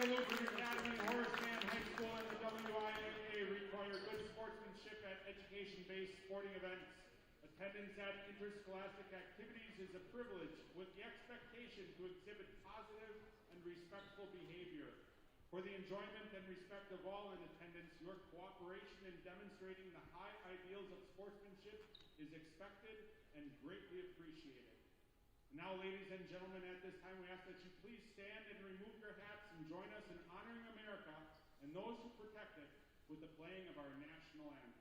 Lutheran Academy, Horace Mann High School, and the WLA require good sportsmanship at education-based sporting events. Attendance at interscholastic activities is a privilege with the expectation to exhibit positive and respectful behavior. For the enjoyment and respect of all in attendance, your cooperation in demonstrating the high ideals of sportsmanship is expected and greatly appreciated. Now, ladies and gentlemen, at this time we ask that you please stand and remove your hats and join us in honoring America and those who protect it with the playing of our national anthem.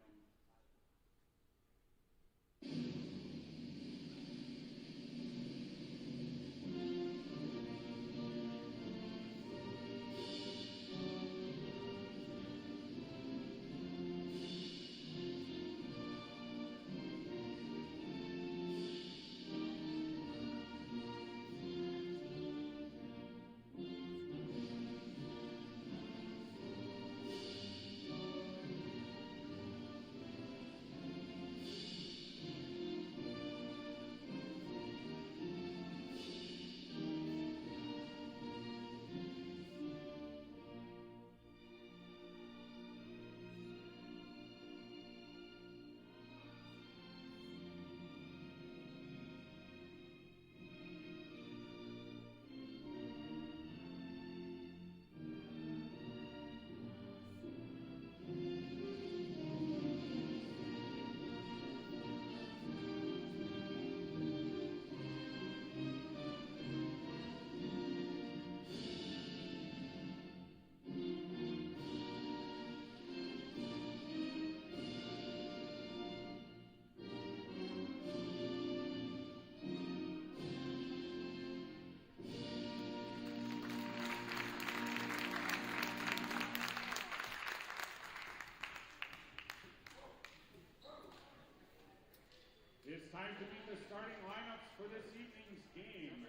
It's time to meet the starting lineups for this evening's game.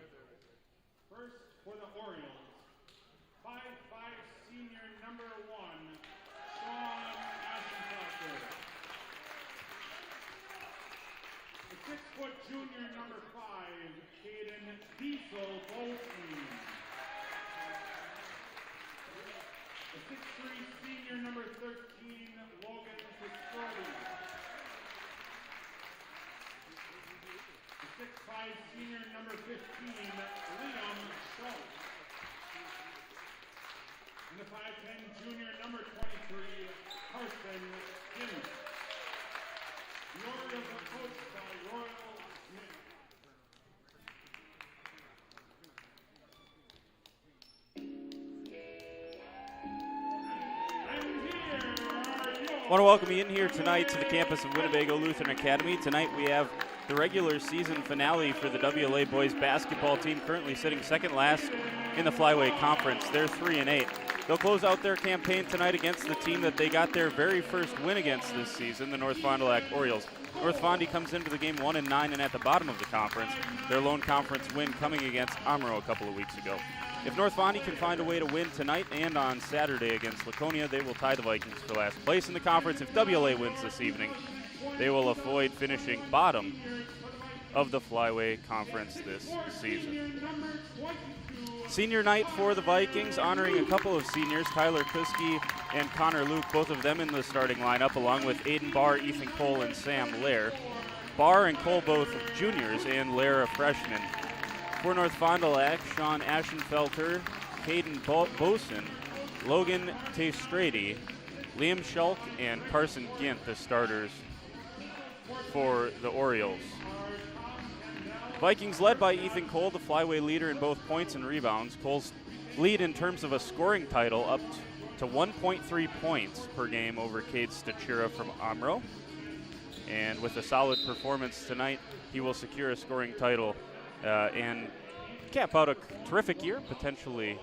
First, for the Orioles, 5'5" senior number 1, Sean Aschenfelter. The 6-foot junior number 5, Caden Diesel Bolstein. The 6'3" senior number 13, Logan Piscotti. 6'5" senior number 15, Liam Schultz. And the 5'10" junior number 23, Carson Ginney. The Orioles are coached by Royal Smith. I want to welcome you in here tonight to the campus of Winnebago Lutheran Academy. Tonight we have the regular season finale for the WLA boys basketball team, currently sitting second last in the Flyway Conference. They're 3-8. They'll close out their campaign tonight against the team that they got their very first win against this season, the North Fond du Lac Orioles. North Fondy comes into the game 1-9 and at the bottom of the conference. Their lone conference win coming against Amro a couple of weeks ago. If North Fondy can find a way to win tonight and on Saturday against Laconia, they will tie the Vikings for last place in the conference. If WLA wins this evening, they will avoid finishing bottom of the Flyway Conference this season. Senior night for the Vikings, honoring a couple of seniors, Tyler Kuski and Connor Luke, both of them in the starting lineup, along with Aiden Barr, Ethan Cole, and Sam Lair. Barr and Cole both juniors, and Lair a freshman. For North Fond du Lac, Sean Aschenfelter, Caden Boson, Logan Testrady, Liam Schulk, and Carson Gint, the starters for the Orioles. Vikings led by Ethan Cole, the Flyway leader in both points and rebounds. Cole's lead in terms of a scoring title up to 1.3 points per game over Cade Stachura from Amro. And with a solid performance tonight, he will secure a scoring title and cap out a terrific year, potentially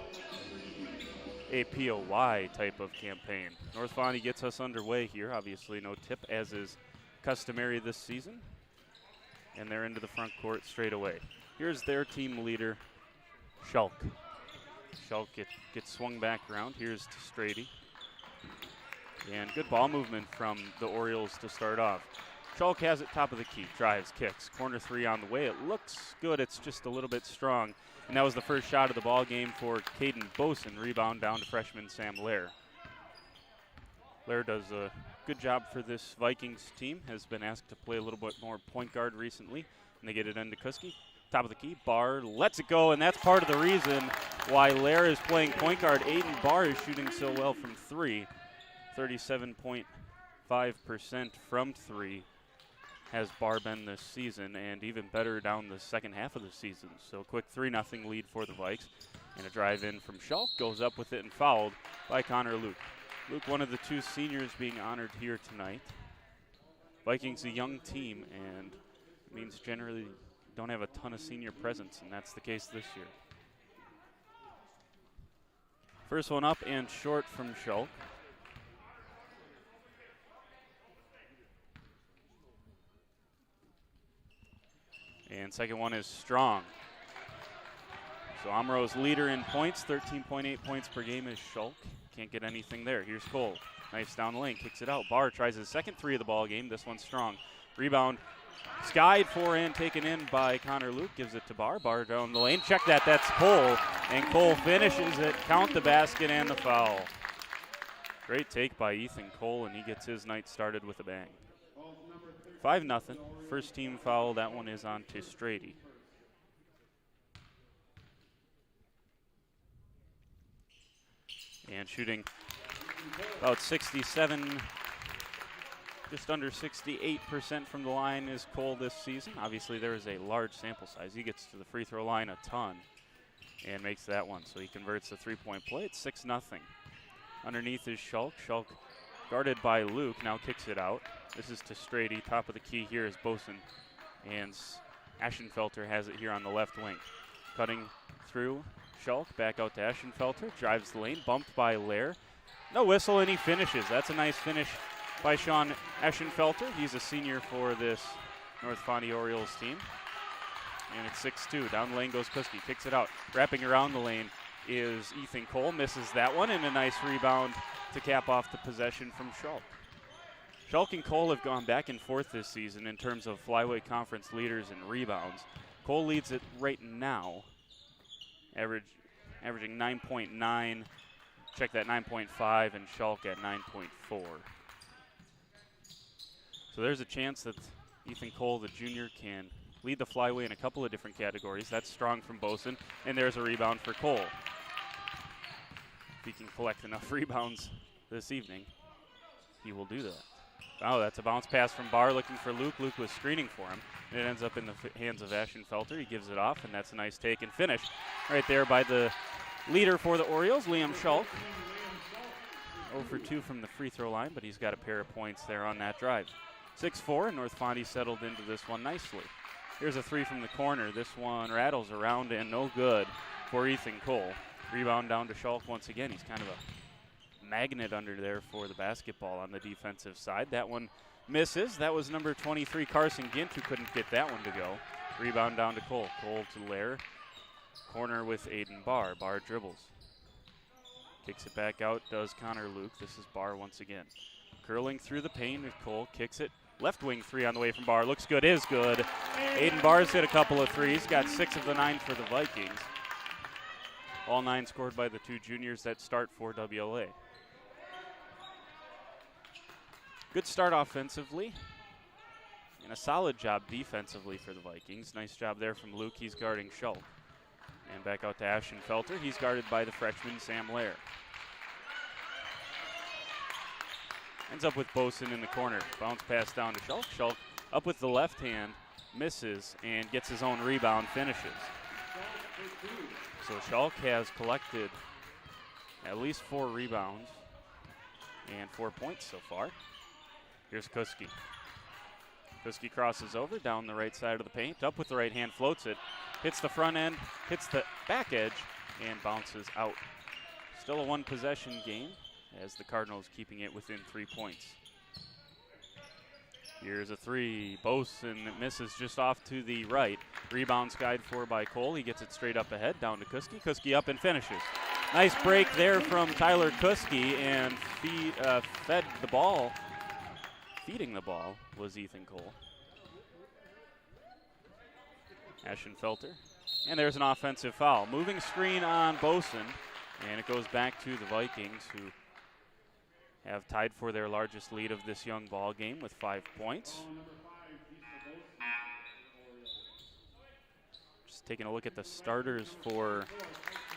a POY type of campaign. North Fondy gets us underway here. Obviously no tip, as is customary this season. And they're into the front court straight away. Here's their team leader, Schulk. Schulk gets swung back around. Here's to Strady. And good ball movement from the Orioles to start off. Shulk has it top of the key, drives, kicks, corner three on the way. It looks good, it's just a little bit strong. And that was the first shot of the ball game for Caden Boson. Rebound down to freshman Sam Lair. Lair does a good job for this Vikings team, has been asked to play a little bit more point guard recently, and they get it into Kuski. Top of the key, Barr lets it go, and that's part of the reason why Lair is playing point guard. Aiden Barr is shooting so well from three, 37.5% from three has Barr been this season, and even better down the second half of the season. So quick 3-0 lead for the Vikes, and a drive in from Shulk, goes up with it and fouled by Connor Luke. Luke, one of the two seniors being honored here tonight. Vikings a young team, and it means generally don't have a ton of senior presence, and that's the case this year. First one up and short from Shulk. And second one is strong. So Amro's leader in points, 13.8 points per game is Shulk. Can't get anything there. Here's Cole. Nice down the lane, kicks it out. Barr tries his second three of the ball game. This one's strong. Rebound skied for and taken in by Connor Luke. Gives it to Barr. Barr down the lane. Check that. That's Cole. And Cole finishes it. Count the basket and the foul. Great take by Ethan Cole, and he gets his night started with a bang. 5-0. First team foul. That one is on to Strady. And shooting about 67, just under 68% from the line is Cole this season. Obviously, there is a large sample size. He gets to the free throw line a ton and makes that one. So he converts the three-point play. It's 6-0. Underneath is Shulk. Shulk guarded by Luke, now kicks it out. This is to Strady. Top of the key here is Boson. And Ashenfelter has it here on the left wing. Cutting through Shulk, back out to Ashenfelter, drives the lane, bumped by Lair. No whistle, and he finishes. That's a nice finish by Sean Ashenfelter. He's a senior for this North Fonty Orioles team. And it's 6-2. Down the lane goes Kuski, kicks it out. Wrapping around the lane is Ethan Cole, misses that one, and a nice rebound to cap off the possession from Shulk. Shulk and Cole have gone back and forth this season in terms of Flyway Conference leaders and rebounds. Cole leads it right now, averaging 9.9. Check that, 9.5, and Shulk at 9.4. So there's a chance that Ethan Cole, the junior, can lead the Flyway in a couple of different categories. That's strong from Boson, and there's a rebound for Cole. If he can collect enough rebounds this evening, he will do that. Oh, that's a bounce pass from Barr looking for Luke. Luke was screening for him. And it ends up in the hands of Ashenfelter. He gives it off, and that's a nice take and finish right there by the leader for the Orioles, Liam Shulk. 0 for 2 from the free throw line, but he's got a pair of points there on that drive. 6-4, and North Fonty settled into this one nicely. Here's a three from the corner. This one rattles around and no good for Ethan Cole. Rebound down to Shulk once again. He's kind of a magnet under there for the basketball on the defensive side. That one misses. That was number 23, Carson Gint, who couldn't get that one to go. Rebound down to Cole. Cole to Lair. Corner with Aiden Barr. Barr dribbles. Kicks it back out, does Connor Luke. This is Barr once again. Curling through the paint with Cole. Kicks it. Left wing three on the way from Barr. Looks good, is good. Aiden Barr's hit a couple of threes. Got 6 of the 9 for the Vikings. All 9 scored by the two juniors that start for WLA. Good start offensively, and a solid job defensively for the Vikings. Nice job there from Luke. He's guarding Shulk. And back out to Ashenfelter. He's guarded by the freshman Sam Lair. Ends up with Boson in the corner. Bounce pass down to Shulk. Shulk up with the left hand, misses, and gets his own rebound, finishes. So Shulk has collected at least 4 rebounds and 4 points so far. Here's Kuski. Kuski crosses over down the right side of the paint. Up with the right hand, floats it. Hits the front end, hits the back edge, and bounces out. Still a 1-possession game as the Cardinals keeping it within 3 points. Here's a three. Boson misses just off to the right. Rebound skied for by Cole. He gets it straight up ahead, down to Kuski. Kuski up and finishes. Nice break there from Tyler Kuski, and fed the ball feeding the ball was Ethan Cole. Aschenfelter. And there's an offensive foul. Moving screen on Boson, and it goes back to the Vikings, who have tied for their largest lead of this young ball game with 5 points. Just taking a look at the starters for,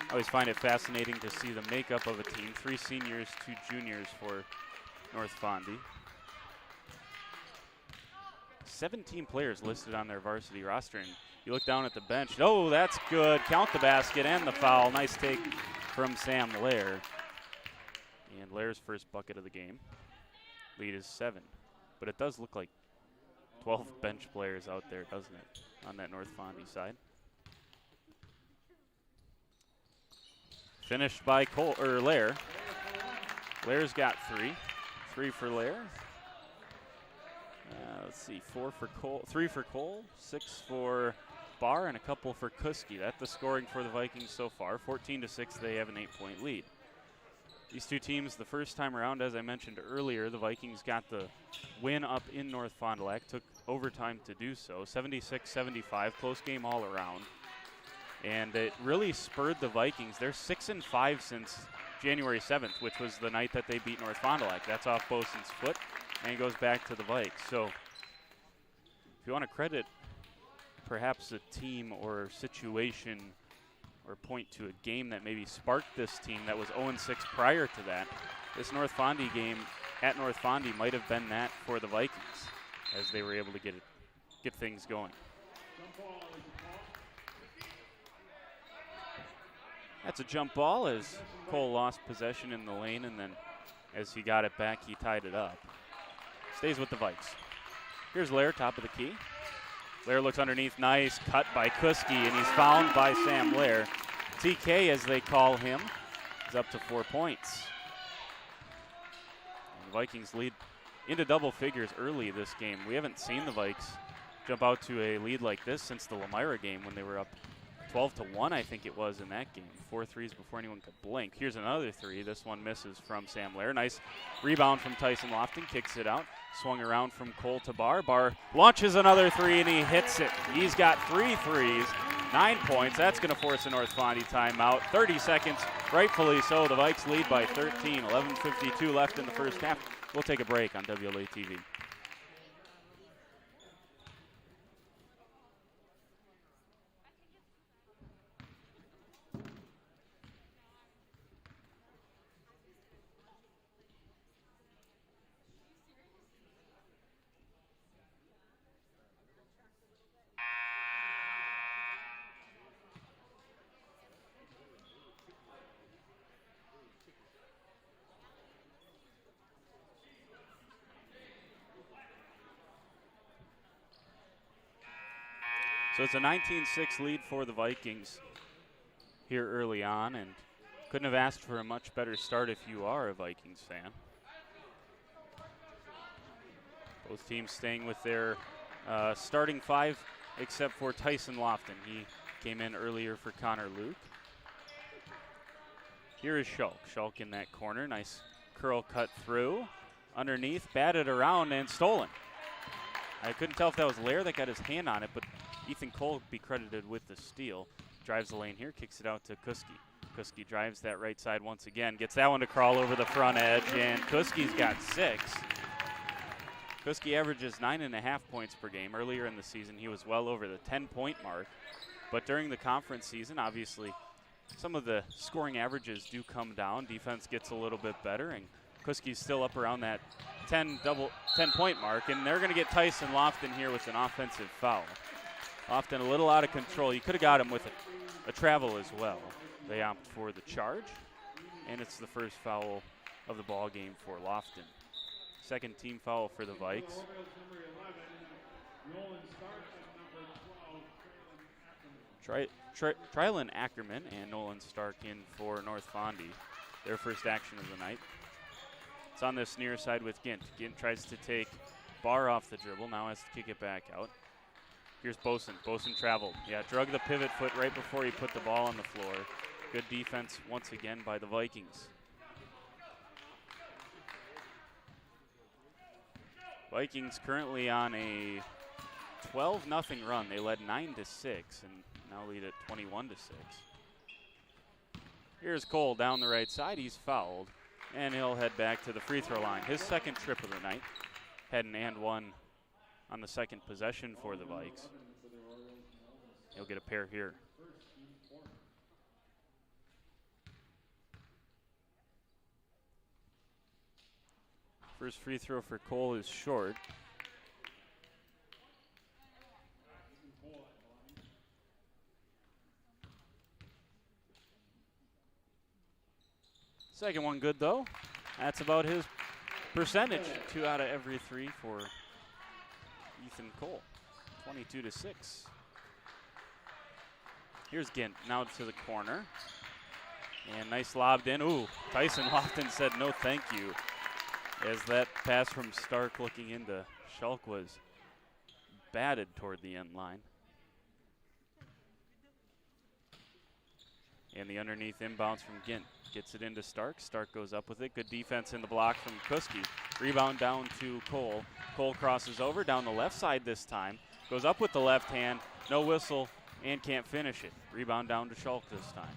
I always find it fascinating to see the makeup of a team. 3 seniors, 2 juniors for North Fondy. 17 players listed on their varsity roster, and you look down at the bench. Oh, that's good. Count the basket and the foul. Nice take from Sam Lair. And Lair's first bucket of the game. Lead is 7. But it does look like 12 bench players out there, doesn't it, on that North Fondy side. Finished by Lair. Lair's got 3. 3 for Lair. Let's see, 4 for Cole, 3 for Cole, 6 for Barr, and a couple for Kuski. That's the scoring for the Vikings so far. 14-6, they have an 8-point lead. These two teams, the first time around, as I mentioned earlier, the Vikings got the win up in North Fond du Lac, took overtime to do so, 76-75, close game all around. And it really spurred the Vikings. They're 6-5 since January 7th, which was the night that they beat North Fond du Lac. That's off Boson's foot, and it goes back to the Vikes. So if you want to credit perhaps a team or situation or point to a game that maybe sparked this team that was 0-6 prior to that, this North Fondy game at North Fondy might have been that for the Vikings as they were able to get things going. That's a jump ball as Cole lost possession in the lane, and then as he got it back, he tied it up. Stays with the Vikes. Here's Lair, top of the key. Lair looks underneath, nice cut by Kuski, and he's fouled by Sam Lair. TK, as they call him, is up to 4 points. And the Vikings lead into double figures early this game. We haven't seen the Vikes jump out to a lead like this since the Lamira game when they were up 12-1, I think it was in that game. 4 threes before anyone could blink. Here's another 3. This one misses from Sam Lair. Nice rebound from Tyson Lofton, kicks it out. Swung around from Cole to Barr. Barr launches another 3, and he hits it. He's got 3 threes, 9 points. That's going to force a North Fondy timeout. 30 seconds, rightfully so. The Vikes lead by 13. 11:52 left in the first half. We'll take a break on WLA TV. So it's a 19-6 lead for the Vikings here early on, and couldn't have asked for a much better start if you are a Vikings fan. Both teams staying with their starting 5, except for Tyson Lofton. He came in earlier for Connor Luke. Here is Schulk. Schulk in that corner. Nice curl cut through. Underneath, batted around, and stolen. I couldn't tell if that was Lair that got his hand on it, but Ethan Cole would be credited with the steal. Drives the lane here, kicks it out to Kuski. Kuski drives that right side once again, gets that one to crawl over the front edge, and Kuski's got 6. Kuski averages 9.5 points per game. Earlier in the season, he was well over the 10-point mark. But during the conference season, obviously, some of the scoring averages do come down. Defense gets a little bit better, and Kuski's still up around that 10-point mark, and they're going to get Tyson Lofton here with an offensive foul. Lofton a little out of control. You could have got him with a travel as well. They opt for the charge, and it's the first foul of the ball game for Lofton. Second team foul for the Vikes. Trilon Ackerman and Nolan Stark in for North Fondy. Their first action of the night. It's on this near side with Gint. Gint tries to take Barr off the dribble. Now has to kick it back out. Here's Boson. Boson traveled. Yeah, drug the pivot foot right before he put the ball on the floor. Good defense once again by the Vikings. Vikings currently on a 12-0 run. They led 9-6 and now lead at 21-6. Here's Cole down the right side. He's fouled, and he'll head back to the free throw line. His second trip of the night. Had an and one on the second possession for the Vikes. He'll get a pair here. First free throw for Cole is short. Second one good though. That's about his percentage. 2 out of every 3 for Ethan Cole. 22-6. Here's Gint now to the corner. And nice lobbed in. Ooh, Tyson Lofton said no thank you, as that pass from Stark looking into Schulk was batted toward the end line. And the underneath inbounds from Gint. Gets it into Stark. Stark goes up with it. Good defense in the block from Kuski. Rebound down to Cole. Cole crosses over down the left side this time. Goes up with the left hand. No whistle and can't finish it. Rebound down to Schulk this time.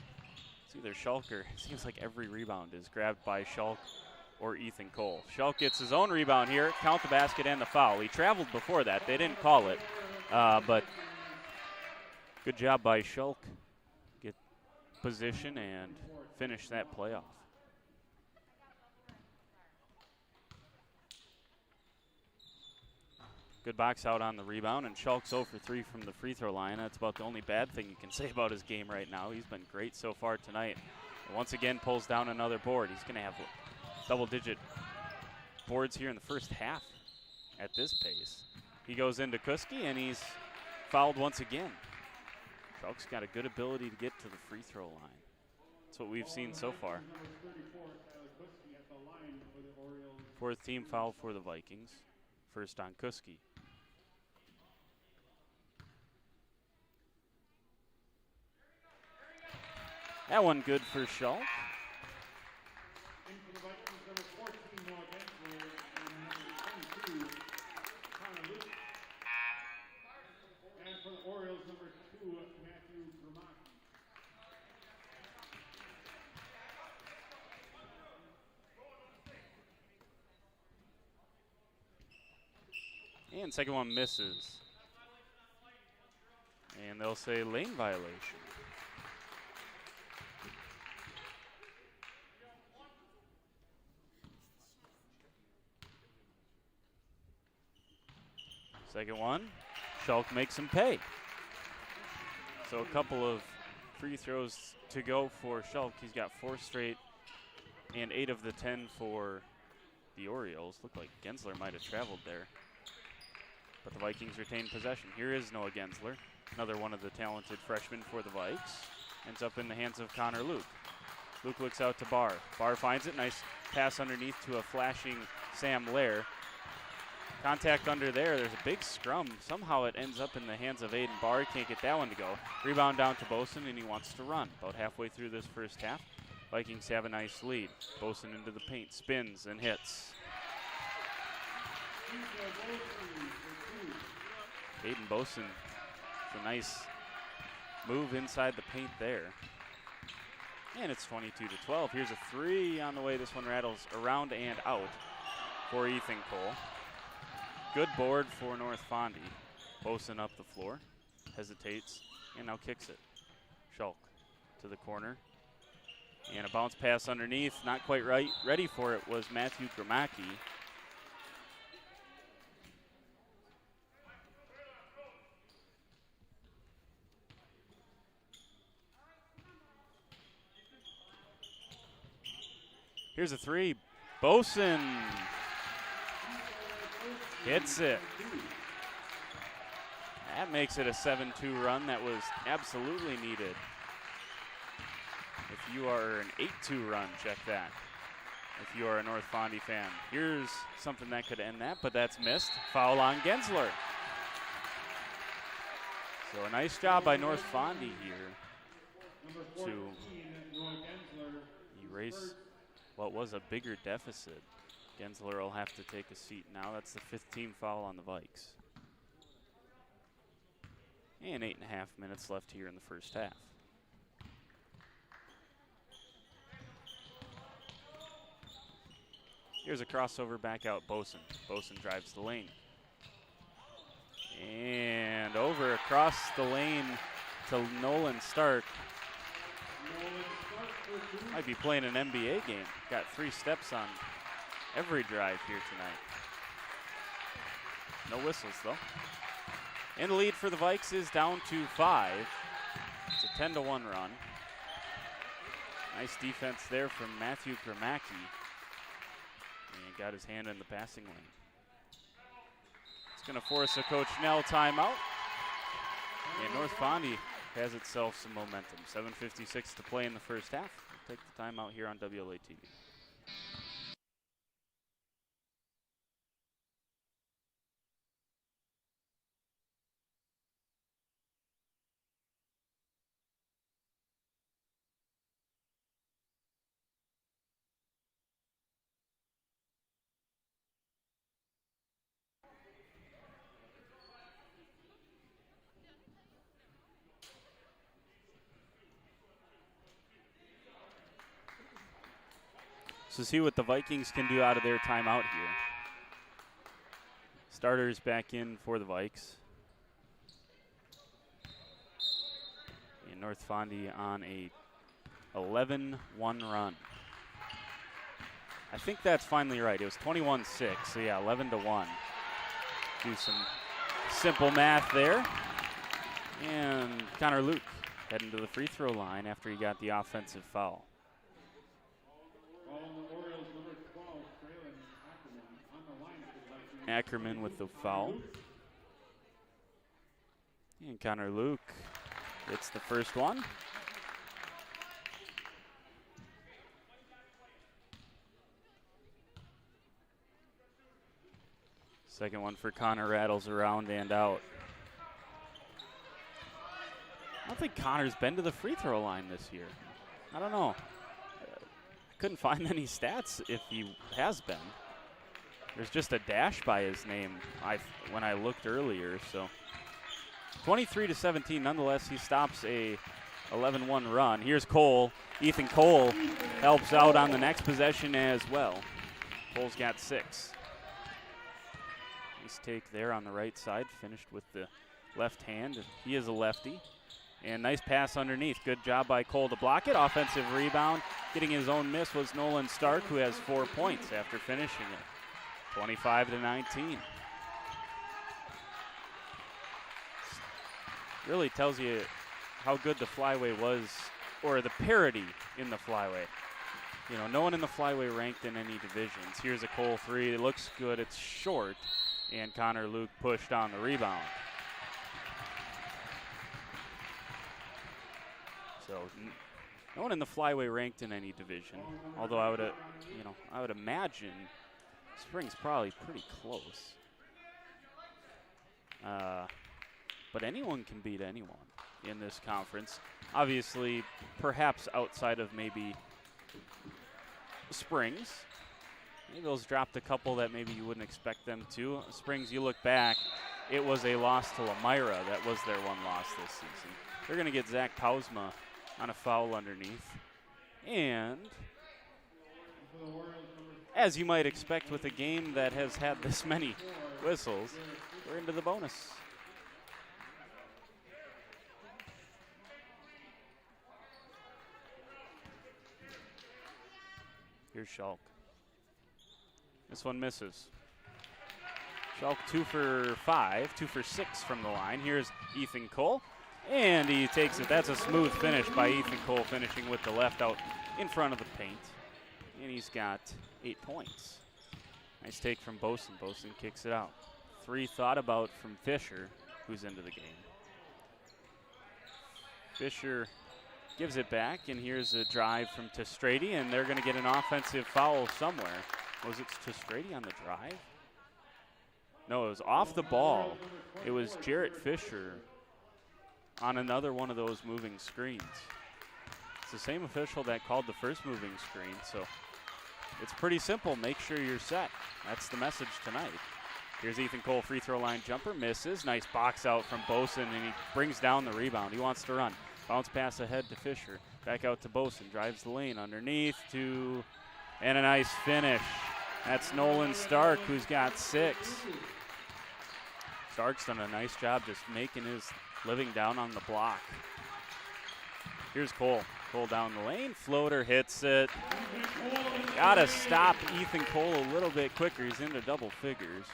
It's either Schulk or it seems like every rebound is grabbed by Schulk or Ethan Cole. Schulk gets his own rebound here. Count the basket and the foul. He traveled before that. They didn't call it. But good job by Schulk. Get position and finish that play off. Good box out on the rebound, and Schulk's 0 for 3 from the free throw line. That's about the only bad thing you can say about his game right now. He's been great so far tonight. And once again, pulls down another board. He's going to have double-digit boards here in the first half at this pace. He goes into Kuski, and he's fouled once again. Schulk's got a good ability to get to the free throw line. That's what we've seen so far. 4th team foul for the Vikings. First on Kuski. That one good for Schulk. And for the Orioles, number 2, Matthew Gramacki. And second one misses. And they'll say lane violation. Second one, Schulk makes him pay. So a couple of free throws to go for Schulk. He's got 4 straight and 8 of the 10 for the Orioles. Looked like Gensler might have traveled there. But the Vikings retain possession. Here is Noah Gensler, another one of the talented freshmen for the Vikes. Ends up in the hands of Connor Luke. Luke looks out to Barr. Barr finds it. Nice pass underneath to a flashing Sam Lair. Contact under there. There's a big scrum. Somehow it ends up in the hands of Aiden Barr. Can't get that one to go. Rebound down to Boson, and he wants to run. About halfway through this first half, Vikings have a nice lead. Boson into the paint, spins and hits. Aiden Boson, it's a nice move inside the paint there. And it's 22-12. Here's a 3 on the way. This one rattles around and out for Ethan Cole. Good board for North Fondy. Boson up the floor, hesitates, and now kicks it. Schulk to the corner. And a bounce pass underneath, not quite right. Ready for it was Matthew Gramacki. Here's a 3. Boson hits it. That makes it a 7-2 run that was absolutely needed. If you are an 8-2 run, check that. If you are a North Fondy fan. Here's something that could end that, but that's missed. Foul on Gensler. So a nice job by North Fondy here to erase what was a bigger deficit. Gensler will have to take a seat now. That's the 5th team foul on the Vikes. And 8.5 minutes left here in the first half. Here's a crossover back out Boson. Boson drives the lane. And over across the lane to Nolan Stark. Might be playing an NBA game. Got 3 steps on every drive here tonight. No whistles though. And the lead for the Vikes is down to 5. It's a 10-1 run. Nice defense there from Matthew Gramacki. And got his hand in the passing lane. It's going to force a Coach Nell timeout. And North Fondy has itself some momentum. 7:56 to play in the first half. We'll take the timeout here on WLA TV. So see what the Vikings can do out of their timeout here. Starters back in for the Vikes. And North Fondy on a 11-1 run. I think that's finally right. It was 21-6, so yeah, 11-1. Do some simple math there. And Connor Luke heading to the free throw line after he got the offensive foul. Ackerman with the foul. And Connor Luke gets the first one. Second one for Connor rattles around and out. I don't think Connor's been to the free throw line this year. I don't know. Couldn't find any stats if he has been. There's just a dash by his name when I looked earlier. So 23-17, nonetheless, he stops a 11-1 run. Here's Cole. Ethan Cole helps out on the next possession as well. Cole's got 6. Nice take there on the right side, finished with the left hand. He is a lefty. And nice pass underneath. Good job by Cole to block it. Offensive rebound. Getting his own miss was Nolan Stark, who has 4 points after finishing it. 25-19. Really tells you how good the Flyway was, or the parity in the Flyway. You know, no one in the Flyway ranked in any divisions. Here's a Cole 3. It looks good. It's short. And Connor Luke pushed on the rebound. So no one in the Flyway ranked in any division. Although I would imagine Spring's probably pretty close. But anyone can beat anyone in this conference. Obviously, perhaps outside of maybe Springs. Eagles dropped a couple that maybe you wouldn't expect them to. Springs, you look back, it was a loss to Elmira. That was their one loss this season. They're going to get Zach Pausma on a foul underneath. And as you might expect with a game that has had this many whistles, we're into the bonus. Here's Schalk. This one misses. Schalk 2 for 5, 2 for 6 from the line. Here's Ethan Cole, and he takes it. That's a smooth finish by Ethan Cole, finishing with the left out in front of the paint. And he's got 8 points. Nice take from Boson. Boson kicks it out. 3 thought about from Fisher, who's into the game. Fisher gives it back, and here's a drive from Testrady, and they're going to get an offensive foul somewhere. Was it Testrady on the drive? No, it was off the ball. It was Jarrett Fisher on another one of those moving screens. It's the same official that called the first moving screen, so it's pretty simple. Make sure you're set. That's the message tonight. Here's Ethan Cole, free throw line jumper, misses. Nice box out from Boson, and he brings down the rebound. He wants to run. Bounce pass ahead to Fisher. Back out to Boson, drives the lane underneath to, and a nice finish. That's Nolan Stark, who's got 6. Stark's done a nice job just making his living down on the block. Here's Cole. Cole down the lane, floater hits it. Gotta stop Ethan Cole a little bit quicker. He's into double figures.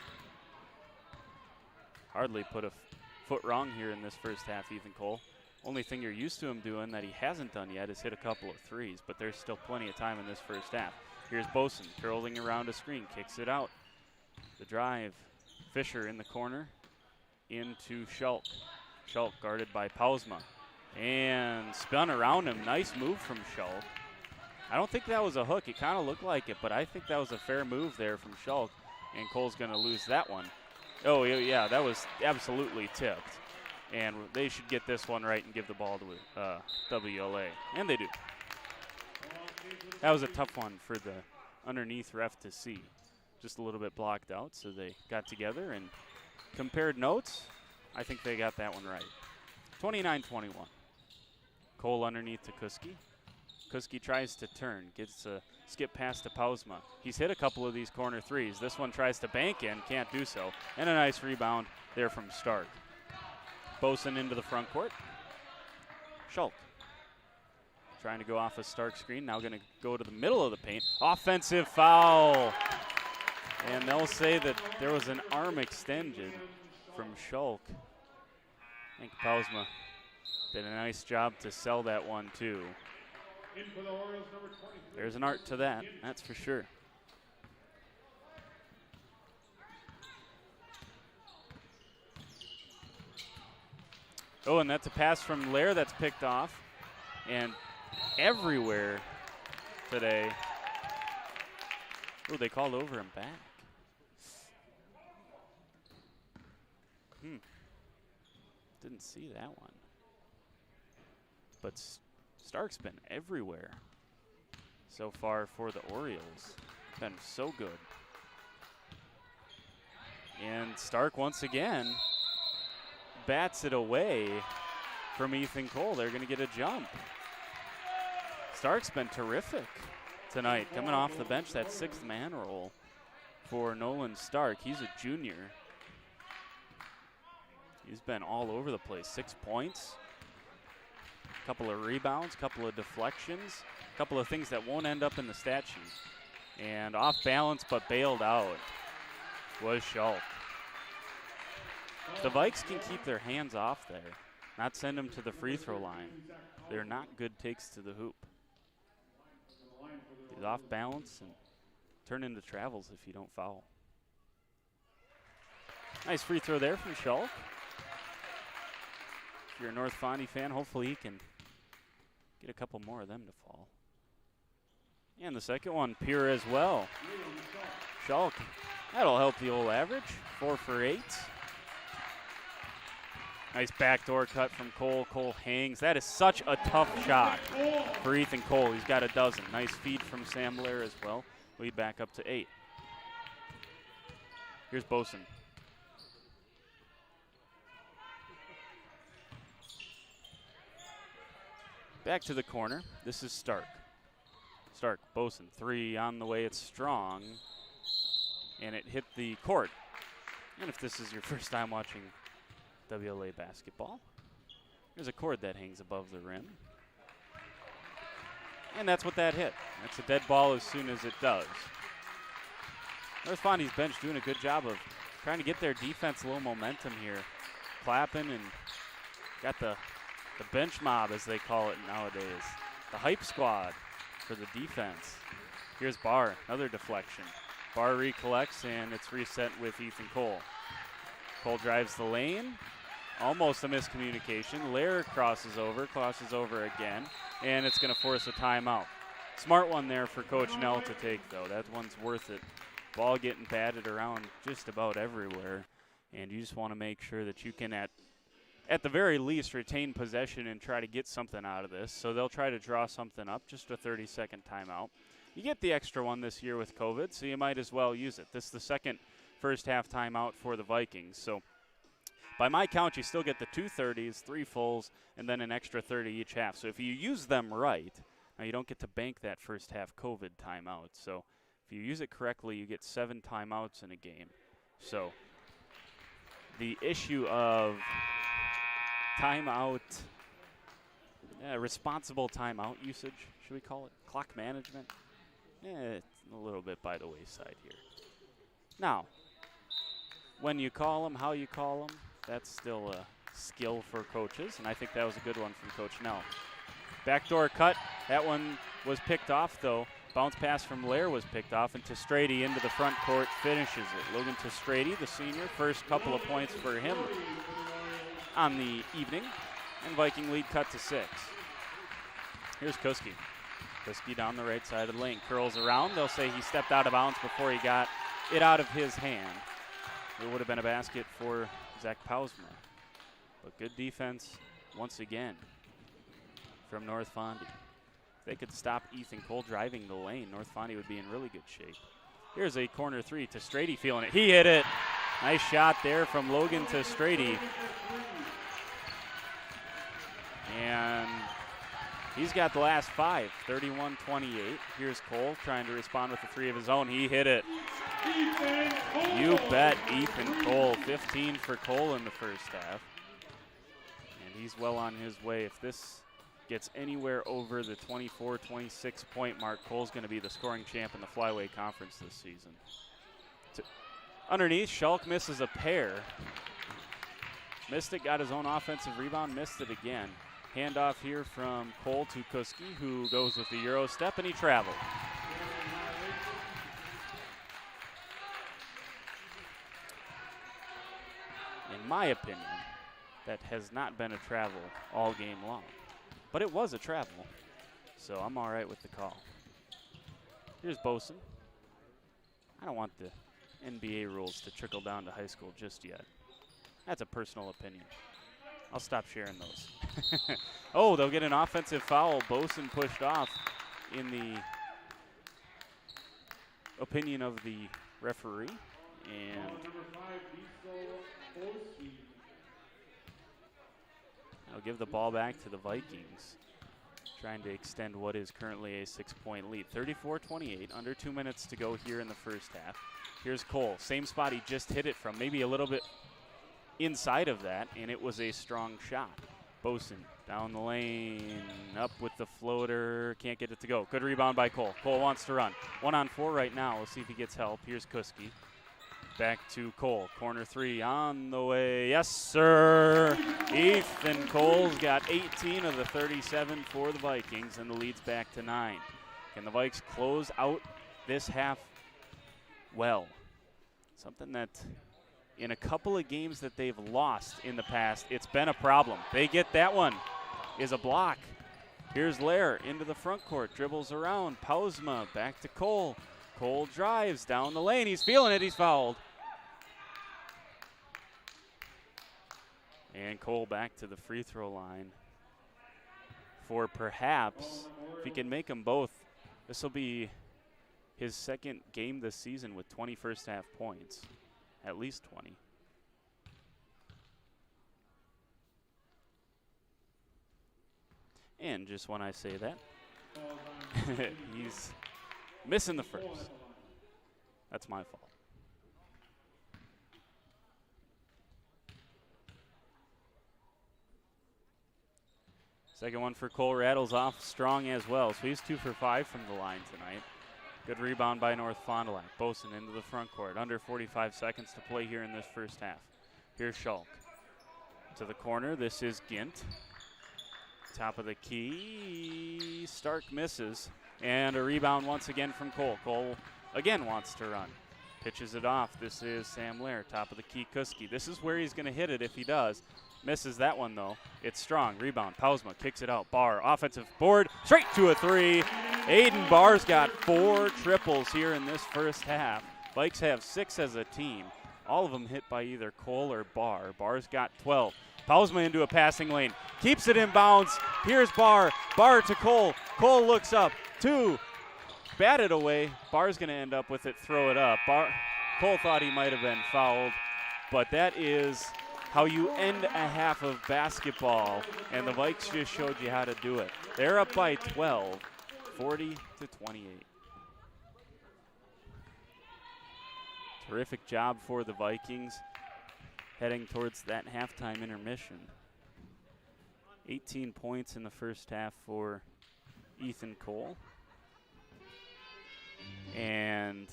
Hardly put a foot wrong here in this first half, Ethan Cole. Only thing you're used to him doing that he hasn't done yet is hit a couple of threes, but there's still plenty of time in this first half. Here's Boson, curling around a screen, kicks it out. The drive, Fisher in the corner, into Schulk. Schulk guarded by Pausma. And spun around him. Nice move from Schulk. I don't think that was a hook. It kind of looked like it, but I think that was a fair move there from Schulk. And Cole's going to lose that one. Oh, yeah, that was absolutely tipped. And they should get this one right and give the ball to WLA. And they do. That was a tough one for the underneath ref to see. Just a little bit blocked out, so they got together and compared notes. I think they got that one right. 29-21. Cole underneath to Kuski. Kuski tries to turn, gets a skip pass to Pausma. He's hit a couple of these corner threes. This one tries to bank in, can't do so. And a nice rebound there from Stark. Boson into the front court. Schulk trying to go off a Stark screen. Now going to go to the middle of the paint. Offensive foul. And they'll say that there was an arm extended from Schulk. I think Pausma did a nice job to sell that one, too. There's an art to that, that's for sure. Oh, and that's a pass from Lair that's picked off. And everywhere today. Oh, they called over him back. Didn't see that one. But Stark's been everywhere so far for the Orioles. Been so good. And Stark once again bats it away from Ethan Cole. They're going to get a jump. Stark's been terrific tonight, coming off the bench, that 6th man role for Nolan Stark. He's a junior. He's been all over the place. 6 points, a couple of rebounds, a couple of deflections, a couple of things that won't end up in the stat sheet. And off balance but bailed out was Schulk. The Vikes can keep their hands off there, not send them to the free throw line. They're not good takes to the hoop. He's off balance and turn into travels if you don't foul. Nice free throw there from Schulk. If you're a North Fondy fan, hopefully he can get a couple more of them to fall. And the second one, pure as well. Schulk, that'll help the old average. 4 for 8. Nice backdoor cut from Cole. Cole hangs. That is such a tough shot for Ethan Cole. He's got a dozen. Nice feed from Sam Blair as well. Lead back up to 8. Here's Boson. Back to the corner. This is Stark. Stark, Boson, 3 on the way. It's strong. And it hit the court. And if this is your first time watching WLA basketball, there's a cord that hangs above the rim. And that's what that hit. That's a dead ball as soon as it does. North Fondy's bench doing a good job of trying to get their defense a little momentum here. Clapping and got the bench mob, as they call it nowadays. The hype squad for the defense. Here's Barr, another deflection. Barr recollects, and it's reset with Ethan Cole. Cole drives the lane. Almost a miscommunication. Lair crosses over again, and it's going to force a timeout. Smart one there for Coach Nell to take, though. That one's worth it. Ball getting batted around just about everywhere, and you just want to make sure that you can, at the very least, retain possession and try to get something out of this. So they'll try to draw something up, just a 30-second timeout. You get the extra one this year with COVID, so you might as well use it. This is the second first half timeout for the Vikings. So by my count, you still get the 2 30s, 3 fulls, and then an extra 30 each half. So if you use them right, now you don't get to bank that first half COVID timeout. So if you use it correctly, you get 7 timeouts in a game. So the issue of timeout, responsible timeout usage, should we call it? Clock management? It's a little bit by the wayside here. Now, when you call them, how you call them, that's still a skill for coaches, and I think that was a good one from Coach Nell. Backdoor cut, that one was picked off though. Bounce pass from Lair was picked off, and Testrady into the front court finishes it. Logan Testrady, the senior, first couple of points for him on the evening, and Viking lead cut to 6. Here's Kuski. Kuski down the right side of the lane, curls around. They'll say he stepped out of bounds before he got it out of his hand. It would have been a basket for Zach Pausma. But good defense once again from North Fondy. If they could stop Ethan Cole driving the lane, North Fondy would be in really good shape. Here's a corner 3. Testrady feeling it. He hit it. Nice shot there from Logan Testrady. And he's got the last 5, 31-28. Here's Cole trying to respond with a 3 of his own. He hit it. You bet, Ethan Cole. 15 for Cole in the first half. And he's well on his way. If this gets anywhere over the 24, 26 point mark, Cole's going to be the scoring champ in the Flyway Conference this season. Underneath, Schulk misses a pair. Missed it, got his own offensive rebound, missed it again. Handoff here from Cole to Kuski, who goes with the Euro step, and he traveled. In my opinion, that has not been a travel all game long. But it was a travel, so I'm all right with the call. Here's Boson. I don't want the NBA rules to trickle down to high school just yet. That's a personal opinion. I'll stop sharing those. Oh, they'll get an offensive foul. Boson pushed off in the opinion of the referee. And I'll give the ball back to the Vikings, trying to extend what is currently a 6-point lead. 34-28, under 2 minutes to go here in the first half. Here's Cole, same spot he just hit it from, maybe a little bit inside of that, and it was a strong shot. Boson down the lane, up with the floater, can't get it to go. Good rebound by Cole. Cole wants to run. 1-on-4 right now. We'll see if he gets help. Here's Kuski. Back to Cole. Corner 3 on the way. Yes, sir. Ethan Cole's got 18 of the 37 for the Vikings, and the lead's back to 9. Can the Vikes close out this half well? Something that in a couple of games that they've lost in the past, it's been a problem. They get that one. Is a block. Here's Lair into the front court. Dribbles around. Pausma back to Cole. Cole drives down the lane. He's feeling it. He's fouled. And Cole back to the free throw line for perhaps, if he can make them both, this will be his second game this season with 20 first half points. At least 20. And just when I say that, he's missing the first. That's my fault. Second one for Cole rattles off strong as well. So he's 2 for 5 from the line tonight. Good rebound by North Fond du Lac. Boson into the front court. Under 45 seconds to play here in this first half. Here's Schulk. To the corner. This is Gint. Top of the key. Stark misses. And a rebound once again from Cole. Cole again wants to run. Pitches it off. This is Sam Lair. Top of the key, Kuski. This is where he's going to hit it if he does. Misses that one, though. It's strong. Rebound. Pausma kicks it out. Barr, offensive board. Straight to a 3. Aiden Barr's got 4 triples here in this first half. Vikes have 6 as a team. All of them hit by either Cole or Barr. Barr's got 12. Pausma into a passing lane. Keeps it in bounds. Here's Barr. Barr to Cole. Cole looks up. 2. batted away. Barr's going to end up with it, throw it up. Cole thought he might have been fouled, but that is how you end a half of basketball, and the Vikes just showed you how to do it. They're up by 12, 40-28. Terrific job for the Vikings heading towards that halftime intermission. 18 points in the first half for Ethan Cole. And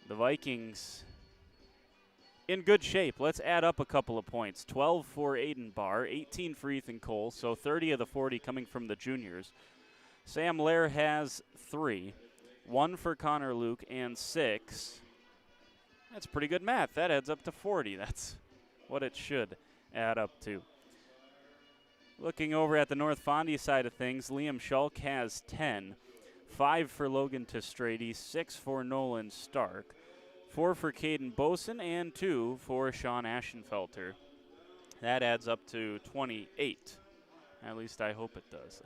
the Vikings in good shape. Let's add up a couple of points. 12 for Aiden Barr, 18 for Ethan Cole, so 30 of the 40 coming from the juniors. Sam Lair has 3, 1 for Connor Luke, and 6. That's pretty good math. That adds up to 40. That's what it should add up to. Looking over at the North Fondy side of things, Liam Schulk has 10. 5 for Logan Testrady, 6 for Nolan Stark, 4 for Caden Boson, and 2 for Sean Aschenfelter. That adds up to 28. At least I hope it does.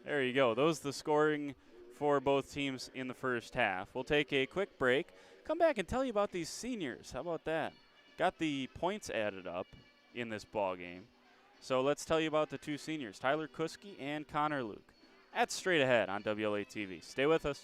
There you go. Those are the scoring for both teams in the first half. We'll take a quick break. Come back and tell you about these seniors. How about that? Got the points added up in this ball game. So let's tell you about the 2 seniors, Tyler Kuski and Connor Luke. That's straight ahead on WLA TV. Stay with us.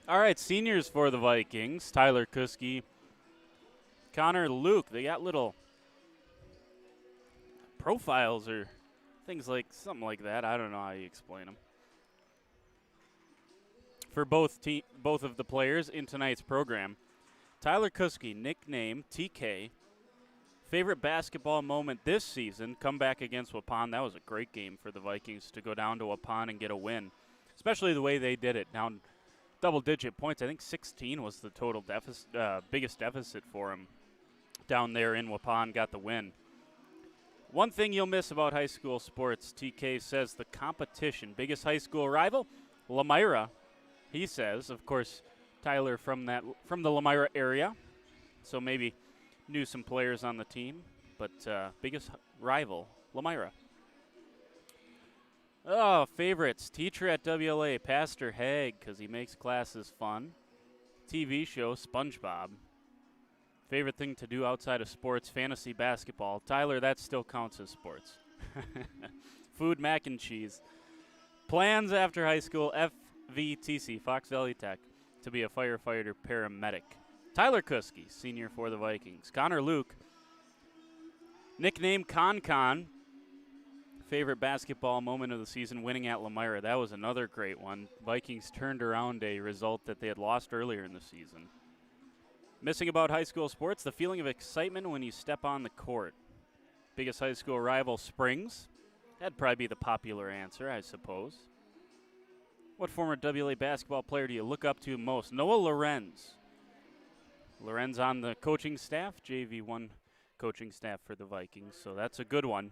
All right, seniors for the Vikings. Tyler Kuski, Connor Luke. They got little profiles or things like something like that. I don't know how you explain them. For both of the players in tonight's program, Tyler Kuski, nickname TK. Favorite basketball moment this season, comeback against Waupun. That was a great game for the Vikings to go down to Waupun and get a win, especially the way they did it, down double-digit points. I think 16 was the total biggest deficit for him down there in Waupun, got the win. One thing you'll miss about high school sports, TK says the competition. Biggest high school rival, Lamira, he says. Of course, Tyler from the Lamira area, so maybe knew some players on the team, but biggest rival, Lamira. Oh, favorites. Teacher at WLA, Pastor Haig, because he makes classes fun. TV show, SpongeBob. Favorite thing to do outside of sports, fantasy basketball. Tyler, that still counts as sports. Food, mac and cheese. Plans after high school, FVTC, Fox Valley Tech, to be a firefighter paramedic. Tyler Kuski, senior for the Vikings. Connor Luke, nickname Con. Favorite basketball moment of the season, winning at Lamira. That was another great one. Vikings turned around a result that they had lost earlier in the season. Missing about high school sports, the feeling of excitement when you step on the court. Biggest high school rival, Springs. That'd probably be the popular answer, I suppose. What former WLA basketball player do you look up to most? Noah Lorenz. Lorenz on the coaching staff, JV1 coaching staff for the Vikings, so that's a good one.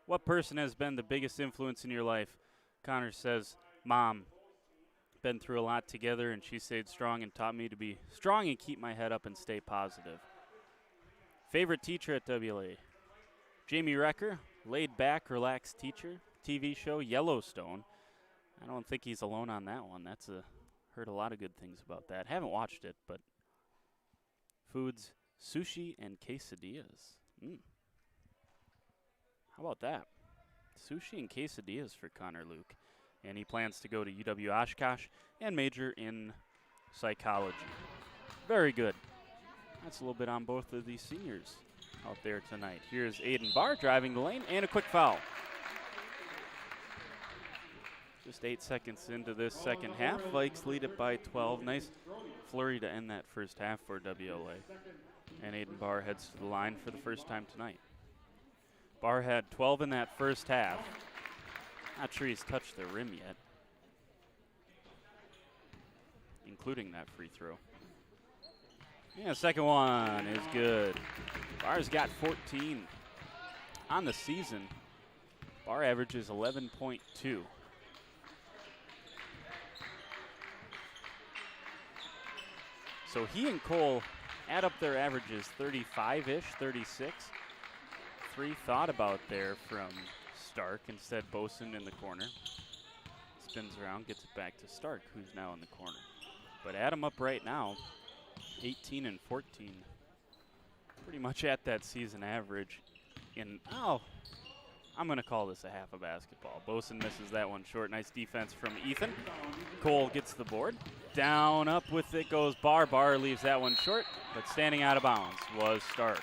What person has been the biggest influence in your life? Connor says, Mom. Been through a lot together, and she stayed strong and taught me to be strong and keep my head up and stay positive. Favorite teacher at WLA? Jamie Recker, laid back, relaxed teacher. TV show, Yellowstone. I don't think he's alone on that one. Heard a lot of good things about that. Haven't watched it, but foods, sushi and quesadillas. How about that? Sushi and quesadillas for Connor Luke. And he plans to go to UW Oshkosh and major in psychology. Very good. That's a little bit on both of these seniors out there tonight. Here's Aiden Barr driving the lane and a quick foul. Just 8 seconds into this second half. Vikes lead it by 12. Nice flurry to end that first half for WLA. And Aiden Barr heads to the line for the first time tonight. Barr had 12 in that first half. Not sure he's touched the rim yet, including that free throw. Yeah, second one is good. Barr's got 14 on the season. Barr averages 11.2. So he and Cole add up their averages 35-ish, 36. 3 thought about there from Stark. Instead, Boson in the corner. Spins around, gets it back to Stark, who's now in the corner. But add them up right now, 18 and 14. Pretty much at that season average. I'm going to call this a half a basketball. Boson misses that one short. Nice defense from Ethan. Cole gets the board. Down, up with it goes Barr. Barr leaves that one short, but standing out of bounds was Stark.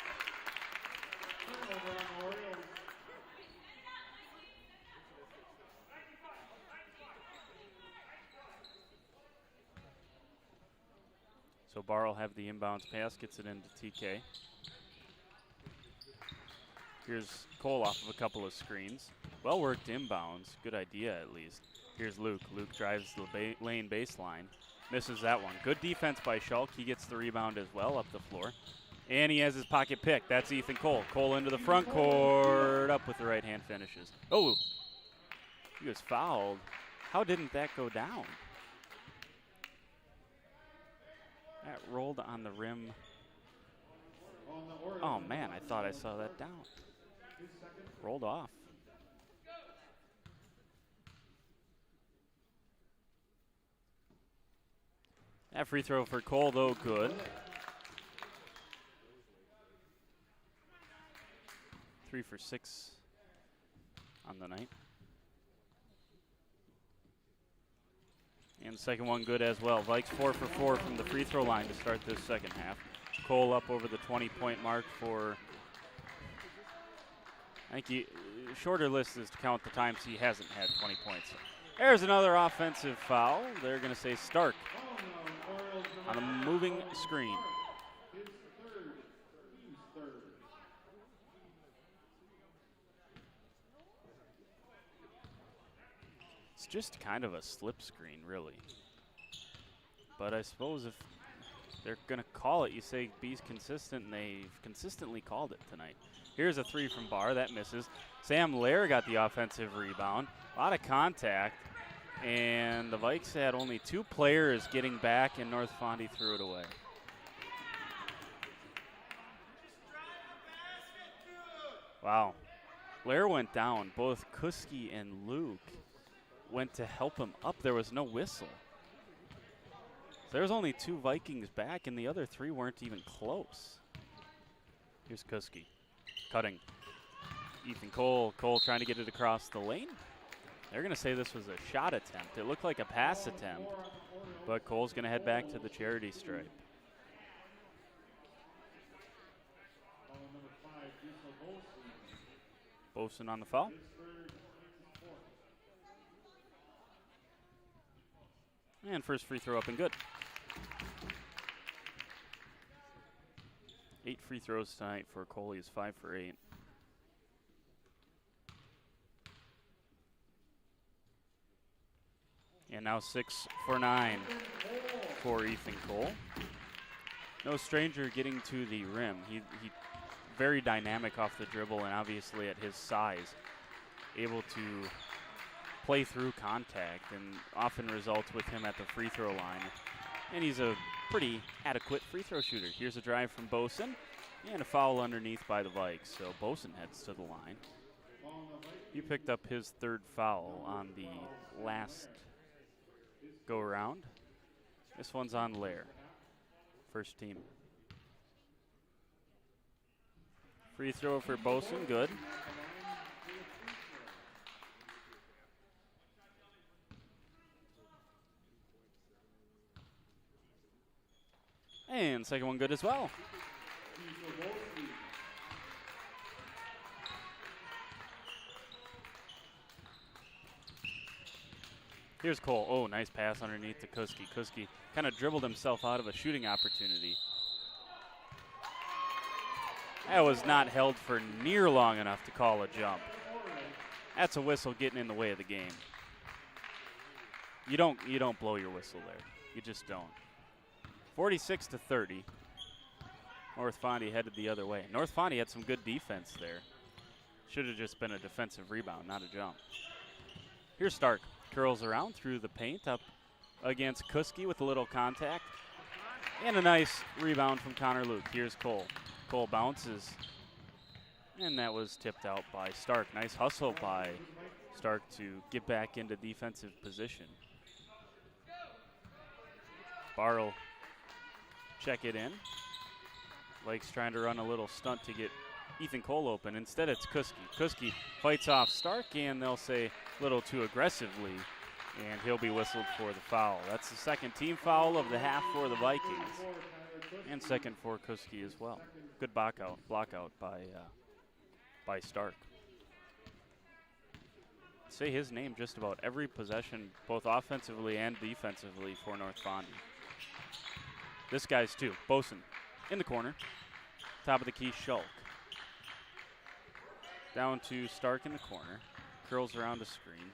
So Barr will have the inbounds pass, gets it into TK. Here's Cole off of a couple of screens. Well worked inbounds, good idea at least. Here's Luke. Luke drives the lane baseline. Misses that one. Good defense by Schulk. He gets the rebound as well up the floor. And he has his pocket pick. That's Ethan Cole. Cole into the front court. Up with the right hand finishes. Oh, he was fouled. How didn't that go down? That rolled on the rim. Oh, man, I thought I saw that down. Rolled off. That free throw for Cole, though, good. 3 for 6 on the night. And the second one good as well. Vikes 4 for 4 from the free throw line to start this second half. Cole up over the 20-point mark for, I think shorter list is to count the times he hasn't had 20 points. There's another offensive foul. They're going to say Stark on a moving screen. It's just kind of a slip screen, really. But I suppose if they're going to call it, you say be consistent, and they've consistently called it tonight. Here's a three from Barr. That misses. Sam Lair got the offensive rebound. A lot of contact. And the Vikes had only 2 players getting back, and North Fondy threw it away. Wow. Lair went down. Both Kuski and Luke went to help him up. There was no whistle. There's only 2 Vikings back, and the other 3 weren't even close. Here's Kuski cutting. Ethan Cole. Cole trying to get it across the lane. They're going to say this was a shot attempt. It looked like a pass attempt, but Cole's going to head back to the charity stripe. Boson on the foul. And first free throw up and good. 8 free throws tonight for Cole. He's 5 for 8. And now 6 for 9 for Ethan Cole. No stranger getting to the rim. He very dynamic off the dribble, and obviously at his size, able to play through contact, and often results with him at the free throw line. And he's a pretty adequate free throw shooter. Here's a drive from Boson, and a foul underneath by the Vikes. So Boson heads to the line. He picked up his 3rd foul on the last go around. This one's on Lair. First team. Free throw for Boson, good. And second one good as well. Here's Cole. Oh, nice pass underneath to Kuski. Kuski kind of dribbled himself out of a shooting opportunity. That was not held for near long enough to call a jump. That's a whistle getting in the way of the game. You don't blow your whistle there. You just don't. 46-30. North Fondy headed the other way. North Fondy had some good defense there. Should have just been a defensive rebound, not a jump. Here's Stark. Curls around through the paint up against Kuski with a little contact. And a nice rebound from Connor Luke. Here's Cole. Cole bounces. And that was tipped out by Stark. Nice hustle by Stark to get back into defensive position. Barrow check it in. Lake's trying to run a little stunt to get Ethan Cole open. Instead, it's Kuski. Kuski fights off Stark, and they'll say a little too aggressively, and he'll be whistled for the foul. That's the second team foul of the half for the Vikings, and second for Kuski as well. Good block out by Stark. Say his name just about every possession, both offensively and defensively for North Fondy. This guy's too. Boson in the corner. Top of the key, Shulk. Down to Stark in the corner. Curls around a screen.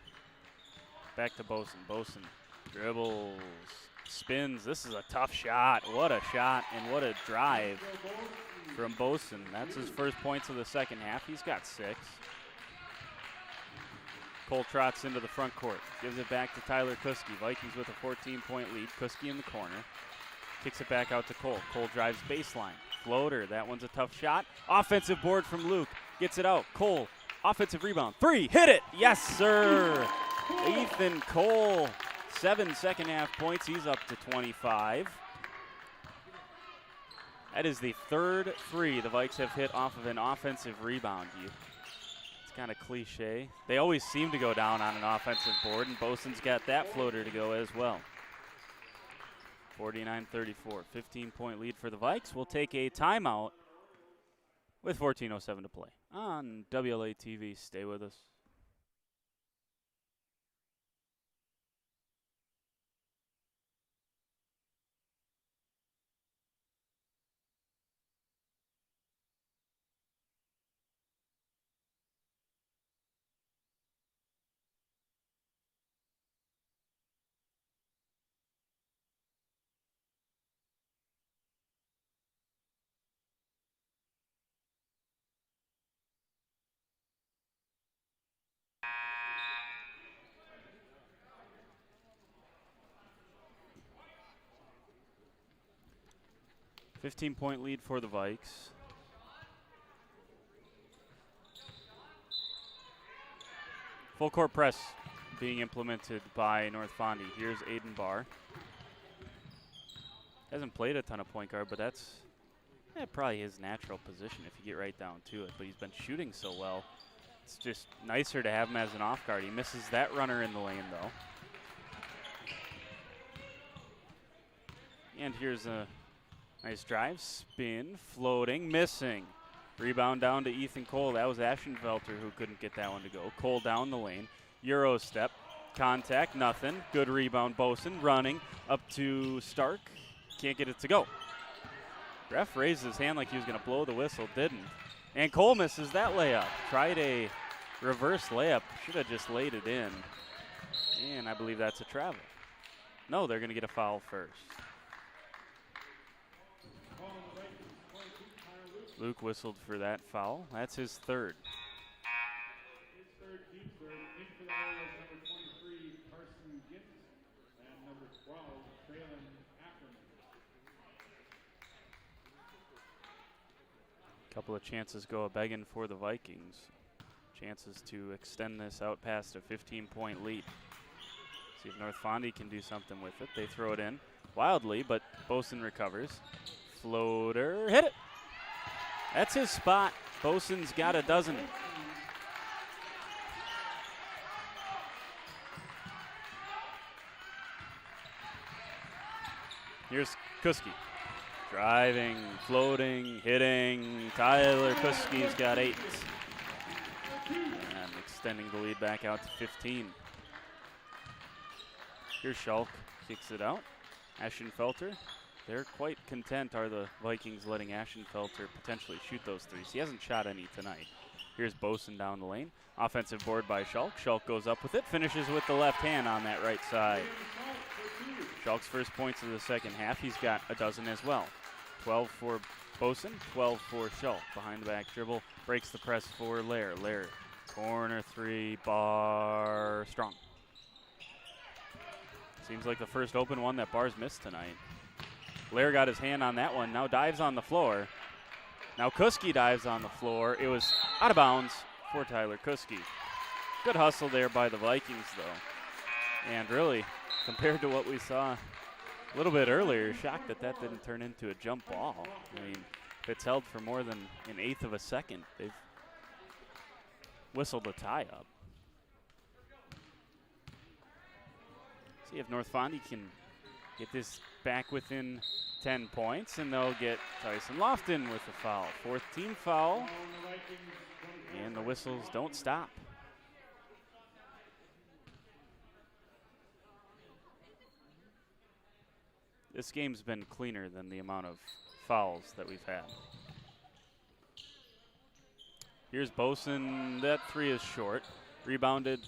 Back to Boson. Boson dribbles, spins. This is a tough shot. What a shot and what a drive from Boson. That's his first points of the second half. He's got 6. Cole trots into the front court. Gives it back to Tyler Kuski. Vikings with a 14-point lead. Kuski in the corner. Kicks it back out to Cole. Cole drives baseline. Floater. That one's a tough shot. Offensive board from Luke. Gets it out. Cole. Offensive rebound. 3. Hit it. Yes, sir. Ethan Cole. 7 second half points. He's up to 25. That is the 3rd free the Vikes have hit off of an offensive rebound. It's kind of cliche. They always seem to go down on an offensive board, and Boson's got that floater to go as well. 49-34, 15-point lead for the Vikes. We'll take a timeout with 14:07 to play on WLA TV. Stay with us. Point lead for the Vikes. Full court press being implemented by North Fondy. Here's Aiden Barr. Hasn't played a ton of point guard, but that's probably his natural position if you get right down to it. But he's been shooting so well. It's just nicer to have him as an off guard. He misses that runner in the lane, though. And here's a nice drive, spin, floating, missing. Rebound down to Ethan Cole. That was Ashenfelter who couldn't get that one to go. Cole down the lane. Euro step, contact, nothing. Good rebound, Boson running up to Stark. Can't get it to go. Ref raised his hand like he was going to blow the whistle, didn't. And Cole misses that layup. Tried a reverse layup. Should have just laid it in. And I believe that's a travel. No, they're going to get a foul first. Luke whistled for that foul. That's his third. His third, team third. In for the Orioles, number 23, Carson Gint, and number 12, Traylon Ackerman. Couple of chances go a-begging for the Vikings. Chances to extend this out past a 15-point lead. See if North Fondy can do something with it. They throw it in wildly, but Boson recovers. Floater, hit it. That's his spot. Boson's got a dozen. Here's Kuski. Driving, floating, hitting. Tyler Kuski's got 8. And extending the lead back out to 15. Here's Schalk, kicks it out. Ashenfelter. They're quite content, are the Vikings, letting Ashenfelter potentially shoot those threes. He hasn't shot any tonight. Here's Boson down the lane. Offensive board by Schalk. Schalk goes up with it, finishes with the left hand on that right side. Schalk's first points of the second half. He's got a dozen as well. 12 for Boson, 12 for Schalk. Behind the back dribble, breaks the press for Lair. Lair, corner three, bar, strong. Seems like the first open one that Bar's missed tonight. Lair got his hand on that one, now dives on the floor. Now Kuski dives on the floor. It was out of bounds for Tyler Kuski. Good hustle there by the Vikings, though. And really, compared to what we saw a little bit earlier, shocked that that didn't turn into a jump ball. I mean, if it's held for more than an eighth of a second, they've whistled a tie-up. See if North Fondy can get this back within 10 points, and they'll get Tyson Lofton with the foul. 4th team foul, and the whistles don't stop. This game's been cleaner than the amount of fouls that we've had. Here's Boson. That three is short. Rebounded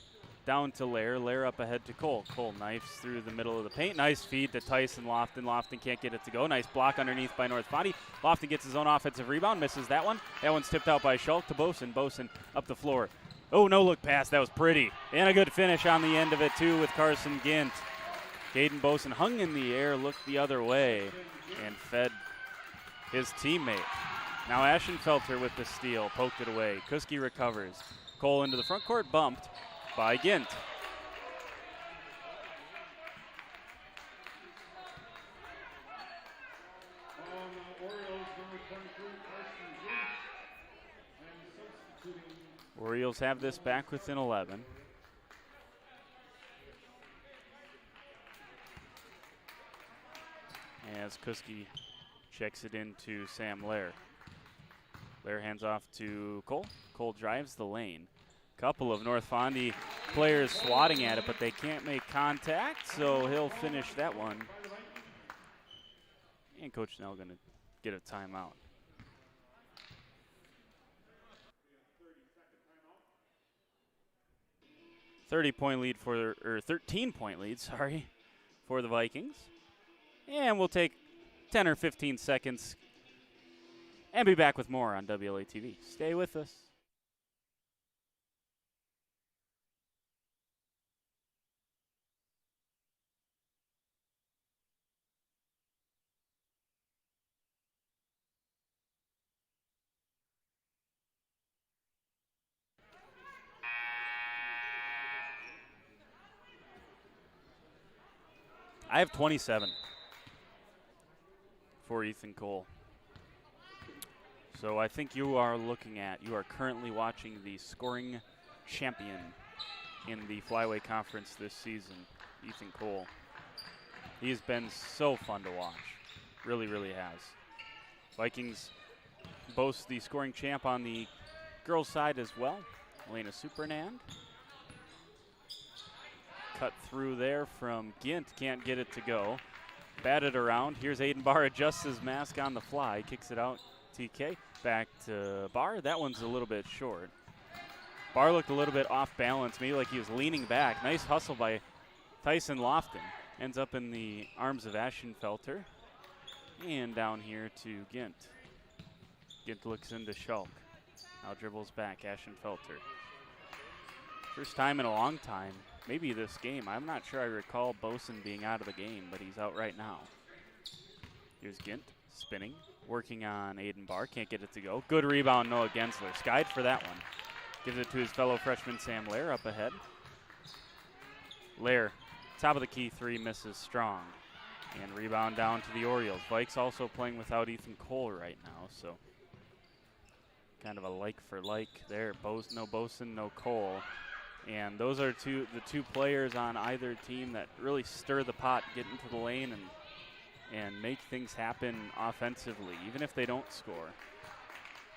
down to Lair. Lair up ahead to Cole. Cole knifes through the middle of the paint. Nice feed to Tyson Lofton. Lofton can't get it to go. Nice block underneath by North Fondy. Lofton gets his own offensive rebound. Misses that one. That one's tipped out by Schalk to Boson. Boson up the floor. Oh, no look pass. That was pretty. And a good finish on the end of it, too, with Carson Gint. Caden Boson hung in the air, looked the other way, and fed his teammate. Now Ashenfelter with the steal, poked it away. Kuski recovers. Cole into the front court, bumped by Gint. Orioles have this back within 11. as Kuski checks it into Sam Lair. Lair hands off to Cole. Cole drives the lane. Couple of North Fondy players swatting at it, but they can't make contact, so he'll finish that one. And Coach Snell going to get a timeout. 13-point lead for the Vikings. And we'll take 10 or 15 seconds and be back with more on WLA TV. Stay with us. I have 27 for Ethan Cole. So I think you are currently watching the scoring champion in the Flyway Conference this season, Ethan Cole. He has been so fun to watch. Really, really has. Vikings boast the scoring champ on the girls' side as well, Elena Supernand. Cut through there from Gint, can't get it to go. Batted around, here's Aiden Barr, adjusts his mask on the fly, kicks it out, TK. Back to Barr, that one's a little bit short. Barr looked a little bit off balance, maybe like he was leaning back. Nice hustle by Tyson Lofton. Ends up in the arms of Aschenfelter. And down here to Gint. Gint looks into Schulk. Now dribbles back, Aschenfelter. First time in a long time, maybe this game. I'm not sure I recall Boson being out of the game, but he's out right now. Here's Gint, spinning, working on Aiden Barr. Can't get it to go. Good rebound, Noah Gensler. Skied for that one. Gives it to his fellow freshman Sam Lair up ahead. Lair, top of the key three, misses strong. And rebound down to the Orioles. Vikes also playing without Ethan Cole right now, so kind of a like for like there. No Boson, no Cole. And those are the two players on either team that really stir the pot, get into the lane, and make things happen offensively, even if they don't score.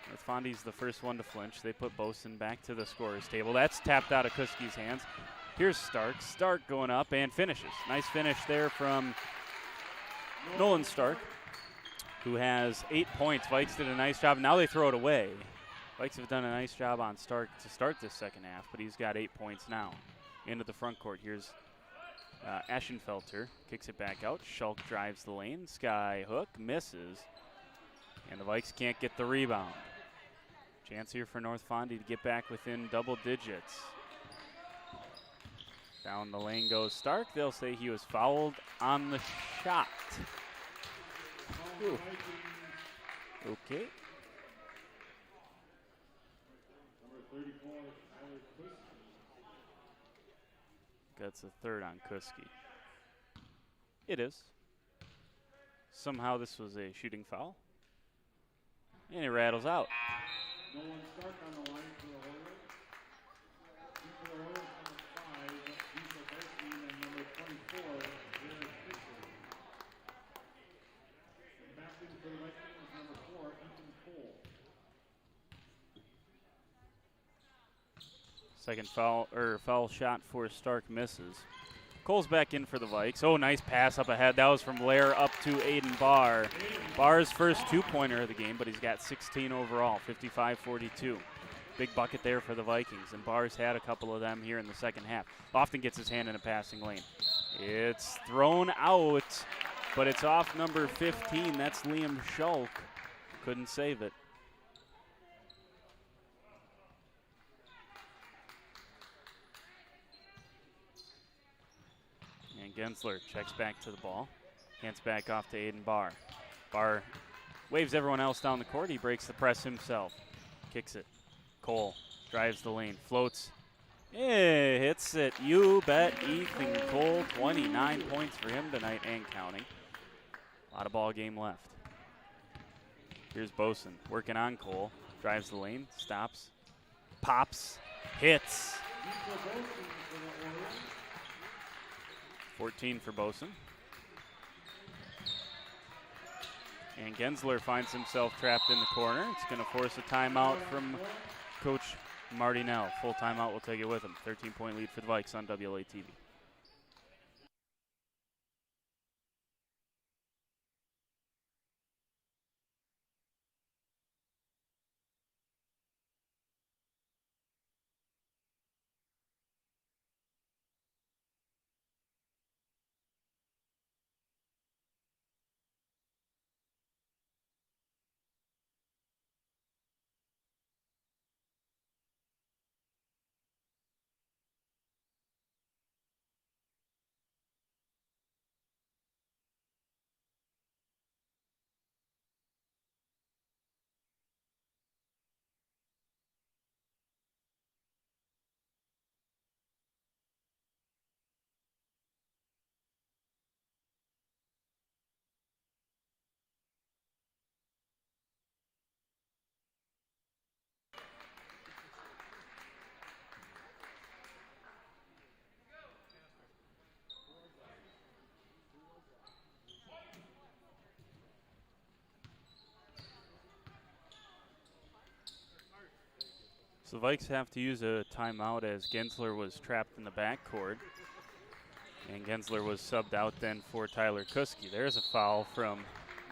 North Fondy's the first one to flinch. They put Boson back to the scorer's table. That's tapped out of Kuski's hands. Here's Stark. Stark going up and finishes. Nice finish there from Nolan Stark, who has 8 points. Vikes did a nice job. Now they throw it away. Vikes have done a nice job on Stark to start this second half, but he's got 8 points now. Into the front court. Here's Aschenfelter. Kicks it back out. Schulk drives the lane. Sky hook. Misses. And the Vikes can't get the rebound. Chance here for North Fondy to get back within double digits. Down the lane goes Stark. They'll say he was fouled on the shot. Ooh. Okay. That's a third on Kuski. It is. Somehow this was a shooting foul. And it rattles out. Nolan Stark on the line for the Orioles. For the Orioles, number 5, Lisa Varsity, and number 24, Jared Fisher. And back in for the Vikings, number 4, Ethan Cole. Second foul shot for Stark misses. Cole's back in for the Vikes. Oh, nice pass up ahead. That was from Lair up to Aiden Barr. Barr's first two-pointer of the game, but he's got 16 overall, 55-42. Big bucket there for the Vikings, and Barr's had a couple of them here in the second half. Often gets his hand in a passing lane. It's thrown out, but it's off number 15. That's Liam Schulk. Couldn't save it. Gensler checks back to the ball. Hands back off to Aiden Barr. Barr waves everyone else down the court. He breaks the press himself. Kicks it. Cole drives the lane. Floats. Hits it. You bet Ethan Cole. 29 points for him tonight and counting. A lot of ball game left. Here's Boson working on Cole. Drives the lane. Stops. Pops. Hits. 14 for Boson. And Gensler finds himself trapped in the corner. It's going to force a timeout from Coach Marty Nell. Full timeout will take it with him. 13-point lead for the Vikes on WLA TV. So the Vikes have to use a timeout as Gensler was trapped in the backcourt. And Gensler was subbed out then for Tyler Kuski. There's a foul from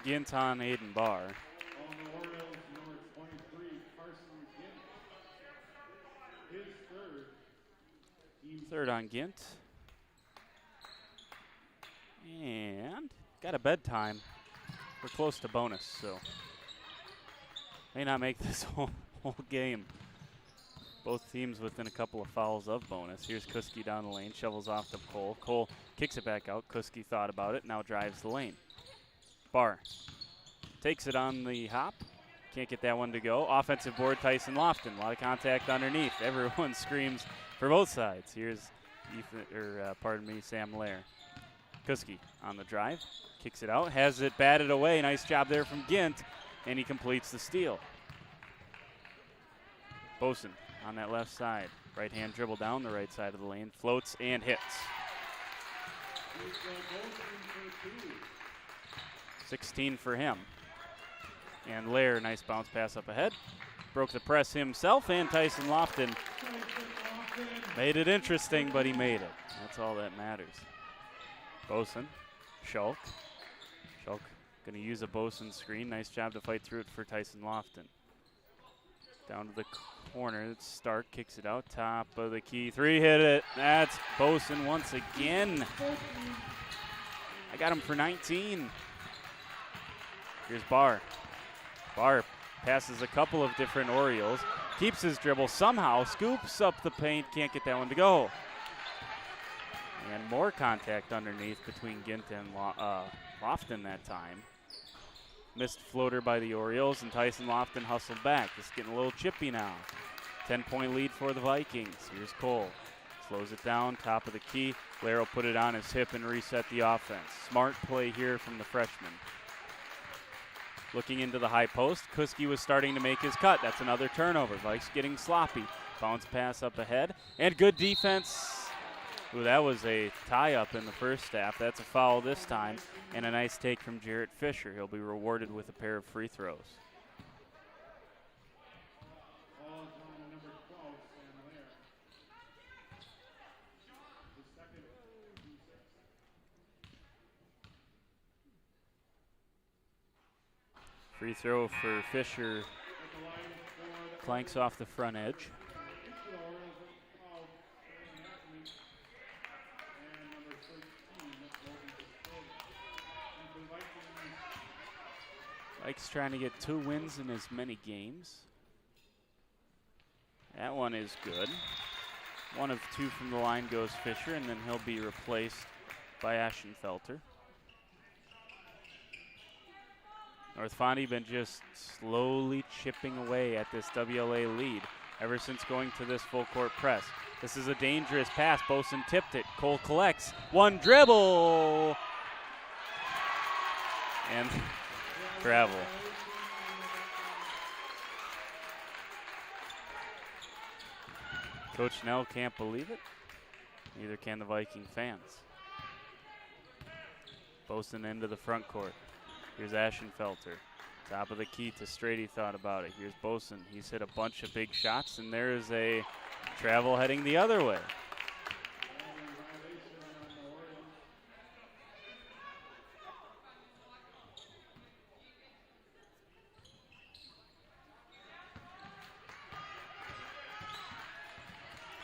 Gint on Aiden Barr. On the Orioles, number 23, Carson Gint. His third. Third on Gint. And got a bedtime. We're close to bonus, so may not make this whole game. Both teams within a couple of fouls of bonus. Here's Kuski down the lane, shovels off to Cole. Cole kicks it back out. Kuski thought about it, now drives the lane. Barr takes it on the hop. Can't get that one to go. Offensive board, Tyson Lofton. A lot of contact underneath. Everyone screams for both sides. Here's Sam Lair. Kuski on the drive, kicks it out, has it batted away. Nice job there from Gint, and he completes the steal. Boson on that left side. Right hand dribble down the right side of the lane, floats and hits. 16 for him. And Lair, nice bounce pass up ahead. Broke the press himself, and Tyson Lofton made it interesting, but he made it. That's all that matters. Boson, Schulk. Schulk going to use a Boson screen. Nice job to fight through it for Tyson Lofton. Down to the corner, it's Stark, kicks it out, top of the key, three, hit it. That's Boson once again. I got him for 19. Here's Barr. Barr passes a couple of different Orioles, keeps his dribble somehow, scoops up the paint, can't get that one to go. And more contact underneath between Gint and Lofton that time. Missed floater by the Orioles, and Tyson Lofton hustled back. Just getting a little chippy now. 10-point lead for the Vikings. Here's Cole. Slows it down, top of the key. Lair will put it on his hip and reset the offense. Smart play here from the freshman. Looking into the high post, Kuski was starting to make his cut. That's another turnover. Vikes getting sloppy. Bounce pass up ahead, and good defense. Ooh, that was a tie-up in the first half. That's a foul this time, and a nice take from Jarrett Fisher. He'll be rewarded with a pair of free throws. Free throw for Fisher. Clanks off the front edge. Vikes trying to get 2 wins in as many games. That one is good. 1 of 2 from the line goes Fisher, and then he'll be replaced by Aschenfelter. North Fonte been just slowly chipping away at this WLA lead ever since going to this full court press. This is a dangerous pass. Boson tipped it. Cole collects. 1 dribble. And travel. Coach Nell can't believe it. Neither can the Viking fans. Boson into the front court. Here's Ashenfelter. Top of the key to Strady, thought about it. Here's Boson. He's hit a bunch of big shots, and there is a travel heading the other way.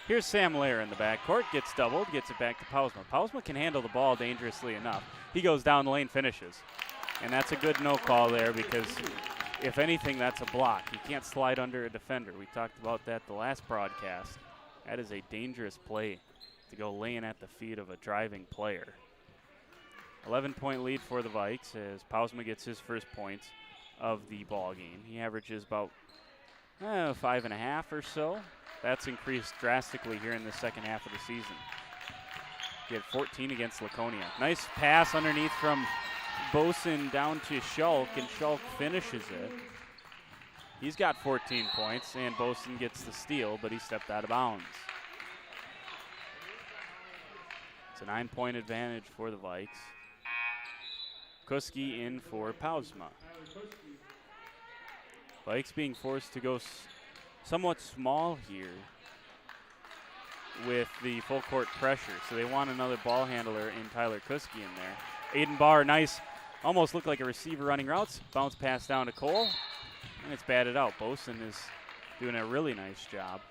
Here's Sam Lair in the backcourt, gets doubled, gets it back to Pausma. Pausma can handle the ball dangerously enough. He goes down the lane, finishes. And that's a good no call there because if anything, that's a block. You can't slide under a defender. We talked about that the last broadcast. That is a dangerous play to go laying at the feet of a driving player. 11-point lead for the Vikes as Pausma gets his first points of the ball game. He averages about 5.5 or so. That's increased drastically here in the second half of the season. He had 14 against Laconia. Nice pass underneath from Boson down to Schulk, and Schulk finishes it. He's got 14 points, and Boson gets the steal, but he stepped out of bounds. It's a 9-point advantage for the Vikes. Kuski in for Pausma. Vikes being forced to go somewhat small here with the full court pressure. So they want another ball handler in Tyler Kuski in there. Aiden Barr, nice, almost looked like a receiver running routes. Bounce pass down to Cole, and it's batted out. Boson is doing a really nice job.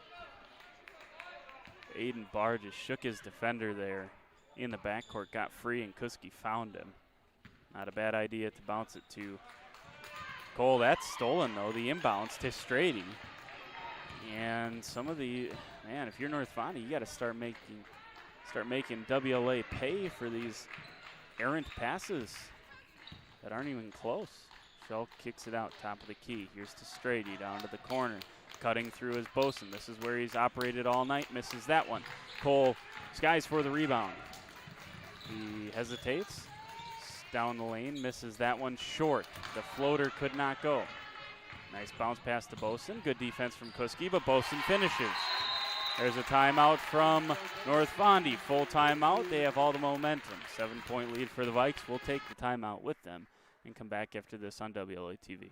Aiden Barr just shook his defender there in the backcourt, got free, and Kuski found him. Not a bad idea to bounce it to Cole. That's stolen, though, the inbounds to Strady. And some of the, man, if you're North Fonty, you got to start making WLA pay for these errant passes that aren't even close. Schulk kicks it out, top of the key. Here's to Strady, down to the corner. Cutting through is Boson. This is where he's operated all night, misses that one. Cole skies for the rebound. He hesitates, down the lane, misses that one short. The floater could not go. Nice bounce pass to Boson. Good defense from Kuski, but Boson finishes. There's a timeout from North Fondy. Full timeout. They have all the momentum. 7-point lead for the Vikes. We'll take the timeout with them and come back after this on WLA TV.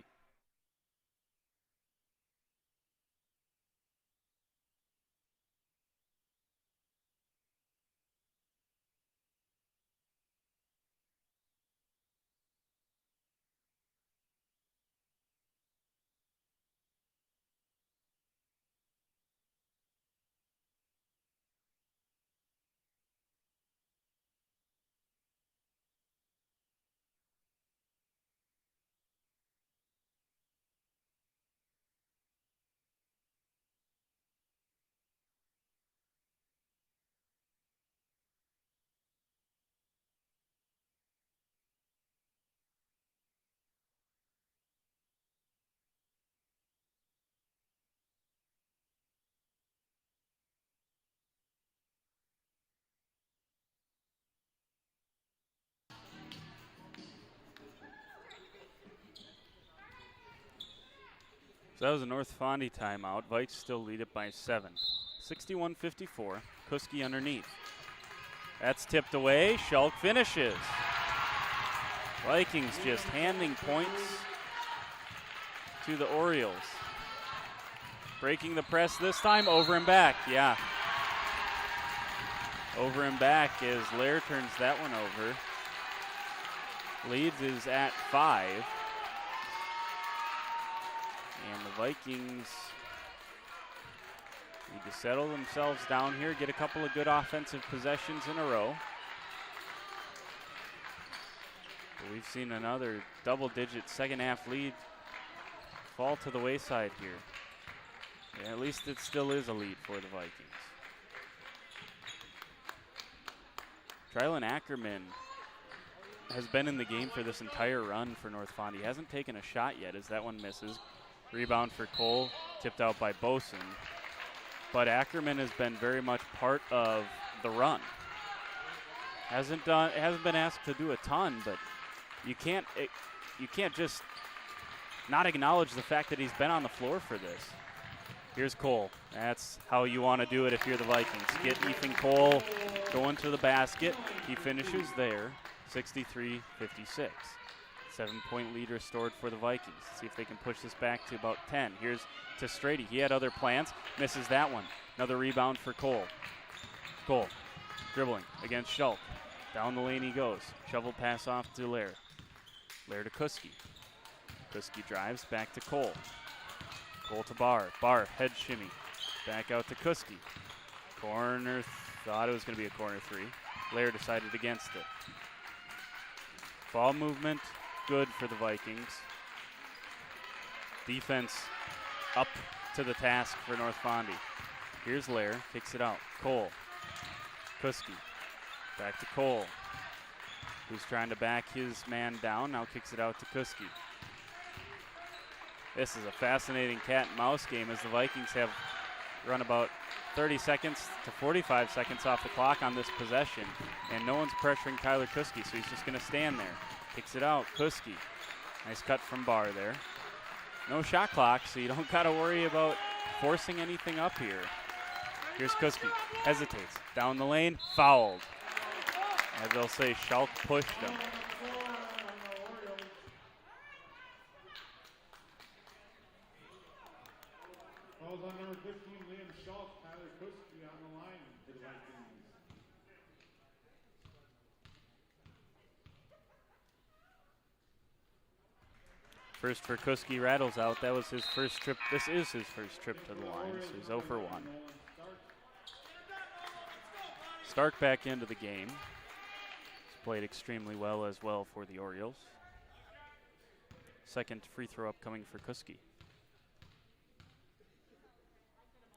So that was a North Fondy timeout. Vikes still lead it by 7. 61-54. Kuski underneath. That's tipped away. Schulk finishes. Vikings just handing points to the Orioles. Breaking the press this time. Over and back. Yeah. Over and back as Lair turns that one over. Leeds is at 5. And the Vikings need to settle themselves down here, get a couple of good offensive possessions in a row. But we've seen another double-digit second-half lead fall to the wayside here. Yeah, at least it still is a lead for the Vikings. Trilon Ackerman has been in the game for this entire run for North Fondy. He hasn't taken a shot yet as that one misses. Rebound for Cole, tipped out by Boson. But Ackerman has been very much part of the run. Hasn't been asked to do a ton, but you can't just not acknowledge the fact that he's been on the floor for this. Here's Cole. That's how you want to do it if you're the Vikings. Get Ethan Cole going to the basket. He finishes there, 63-56. 7-point lead restored for the Vikings. Let's see if they can push this back to about 10. Here's to Strady. He had other plans. Misses that one. Another rebound for Cole. Cole dribbling against Schulk. Down the lane he goes. Shovel pass off to Lair. Lair to Kuski. Kuski drives back to Cole. Cole to Barr. Barr head shimmy. Back out to Kuski. Corner, thought it was going to be a corner three. Lair decided against it. Ball movement, good for the Vikings. Defense up to the task for North Fondy. Here's Lair, kicks it out. Cole. Kuski. Back to Cole, who's trying to back his man down. Now kicks it out to Kuski. This is a fascinating cat and mouse game as the Vikings have run about 30 seconds to 45 seconds off the clock on this possession, and no one's pressuring Tyler Kuski, so he's just going to stand there. Kicks it out, Kuski. Nice cut from Barr there. No shot clock, so you don't got to worry about forcing anything up here. Here's Kuski, hesitates, down the lane, fouled. As they'll say, Schulk pushed him. Falls on number 15, Liam Schulk. Tyler Kuski on the line for the Vikings. First for Kuski, rattles out. That was his first trip. This is his first trip to the line, so he's 0 for 1. Stark back into the game. He's played extremely well as well for the Orioles. Second free throw upcoming for Kuski.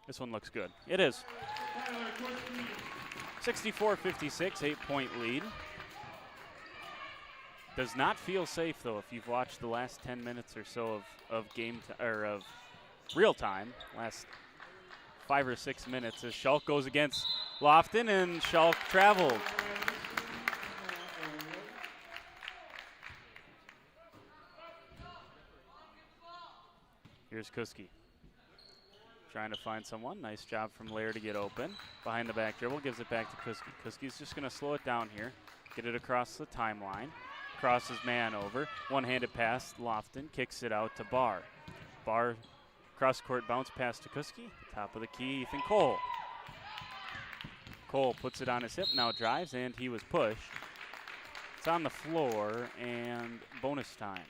This one looks good. It is. 64-56, 8-point lead. Does not feel safe though if you've watched the last 10 minutes or so of real time, last 5 or 6 minutes as Schulk goes against Lofton and Schulk traveled. Here's Kuski. Trying to find someone. Nice job from Lair to get open. Behind the back dribble, gives it back to Kuski. Kuski's just going to slow it down here, get it across the timeline. Crosses man over. One-handed pass, Lofton kicks it out to Barr. Barr, cross-court bounce pass to Kuski. Top of the key, Ethan Cole. Cole puts it on his hip, now drives, and he was pushed. It's on the floor, and bonus time.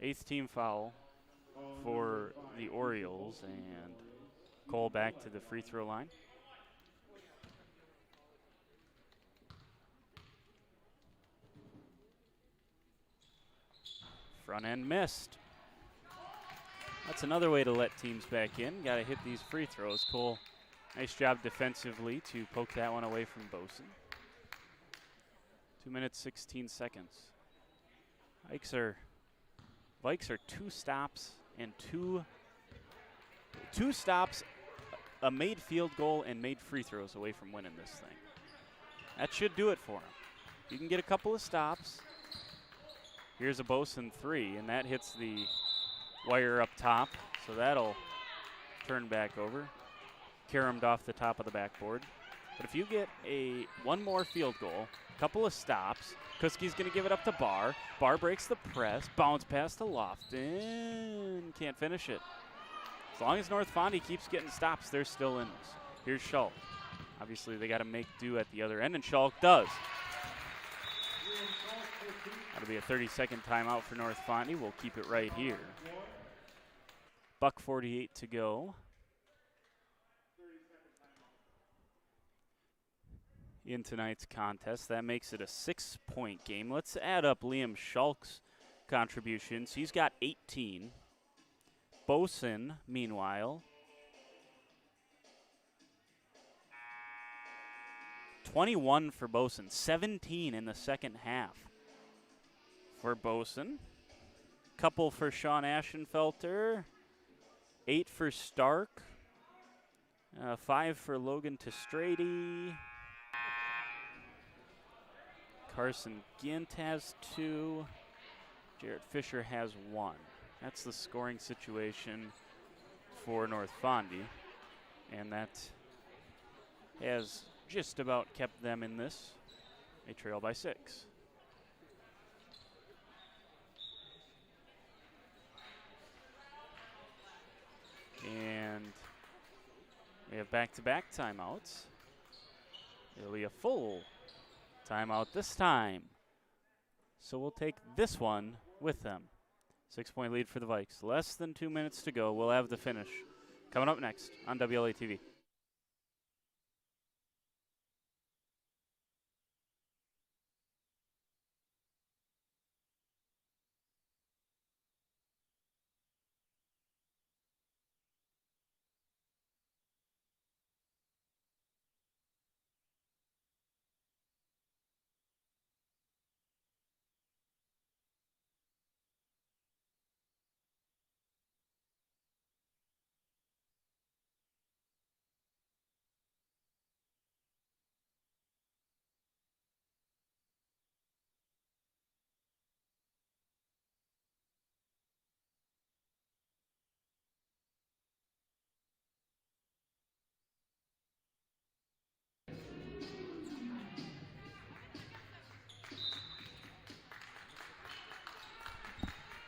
8th team foul for the Orioles, and Cole back to the free throw line. Front end missed. That's another way to let teams back in. Got to hit these free throws. Cole, nice job defensively to poke that one away from Boson. 2 minutes, 16 seconds. Vikes are 2 stops and two stops, a made field goal and made free throws away from winning this thing. That should do it for him. You can get a couple of stops. Here's a Boson 3, and that hits the wire up top, so that'll turn back over. Caromed off the top of the backboard. But if you get one more field goal, a couple of stops, Kuski's going to give it up to Barr. Barr breaks the press, bounce pass to Lofton, can't finish it. As long as North Fondy keeps getting stops, they're still in this. Here's Schulk. Obviously, they got to make do at the other end, and Schulk does. That'll be a 30-second timeout for North Fondy. We'll keep it right here. $1:48 to go. In tonight's contest. That makes it a 6-point game. Let's add up Liam Schulk's contributions. He's got 18. Boson, meanwhile, 21 for Boson. 17 in the second half for Boson. Couple for Sean Ashenfelter. 8 for Stark. 5 for Logan Testrady. Carson Gint has 2. Jarrett Fisher has 1. That's the scoring situation for North Fondy. And that has just about kept them in this. They trail by 6. back-to-back timeouts. It'll be a full timeout this time. So we'll take this one with them. 6-point lead for the Vikes. Less than 2 minutes to go. We'll have the finish coming up next on WLA TV.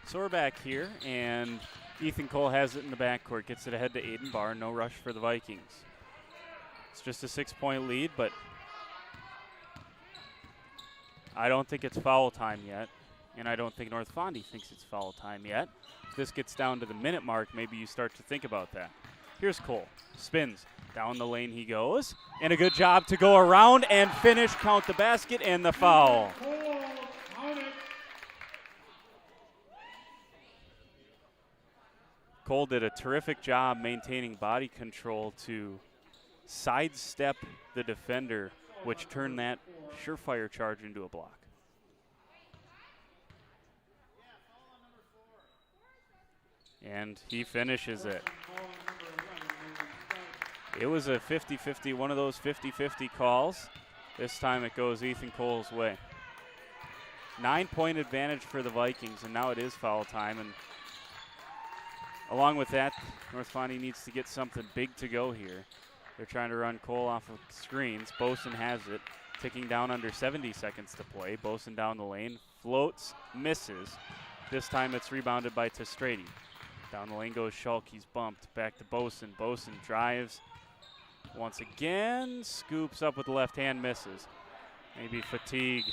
So we're back here, and Ethan Cole has it in the backcourt, gets it ahead to Aiden Barr. No rush for the Vikings. It's just a 6-point lead, but I don't think it's foul time yet, and I don't think North Fondy thinks it's foul time yet. If this gets down to the minute mark, maybe you start to think about that. Here's Cole, spins, down the lane he goes, and a good job to go around and finish, count the basket, and the foul. Cole did a terrific job maintaining body control to sidestep the defender, which turned that surefire charge into a block. And he finishes it. It was a 50-50, one of those 50-50 calls. This time it goes Ethan Cole's way. 9-point advantage for the Vikings, and now it is foul time. And along with that, North Fondy needs to get something big to go here. They're trying to run Cole off of screens. Boson has it, ticking down under 70 seconds to play. Boson down the lane, floats, misses. This time it's rebounded by Testrady. Down the lane goes Schulk, he's bumped. Back to Boson. Boson drives once again, scoops up with the left hand, misses. Maybe fatigue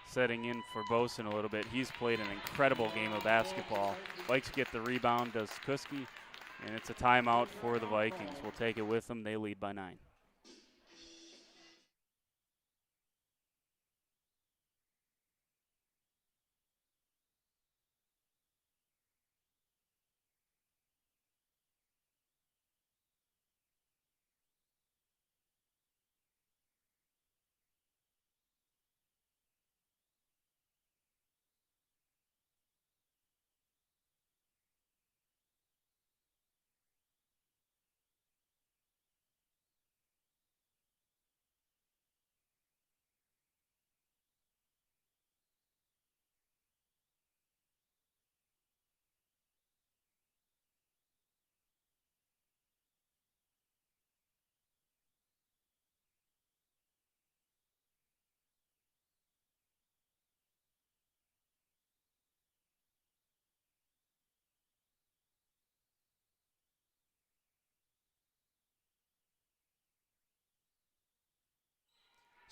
setting in for Boson a little bit. He's played an incredible game of basketball. Vikes get the rebound, does Kuski, and it's a timeout for the Vikings. We'll take it with them. They lead by 9.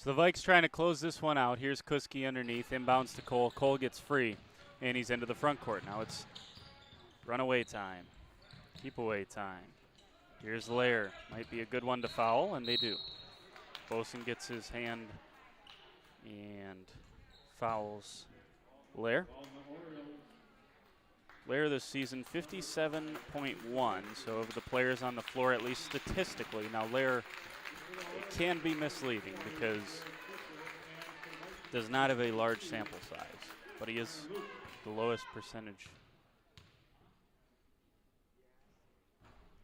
So the Vikes trying to close this one out. Here's Kuski underneath, inbounds to Cole. Cole gets free, and he's into the front court. Now it's runaway time, keep away time. Here's Lair. Might be a good one to foul, and they do. Boson gets his hand and fouls Lair. Lair this season 57.1, so of the players on the floor, at least statistically. Now Lair, it can be misleading because does not have a large sample size, but he is the lowest percentage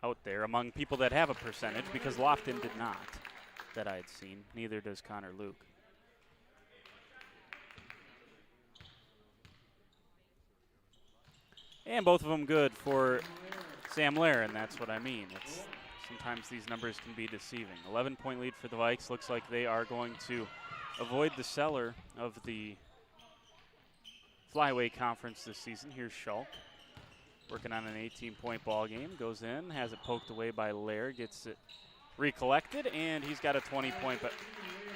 out there among people that have a percentage, because Lofton did not, that I had seen. Neither does Connor Luke. And both of them good for Sam Lair, and that's what I mean. Sometimes these numbers can be deceiving. 11-point lead for the Vikes. Looks like they are going to avoid the cellar of the Flyway Conference this season. Here's Schulk working on an 18-point ball game. Goes in, has it poked away by Lair, gets it recollected, and he's got a 20-point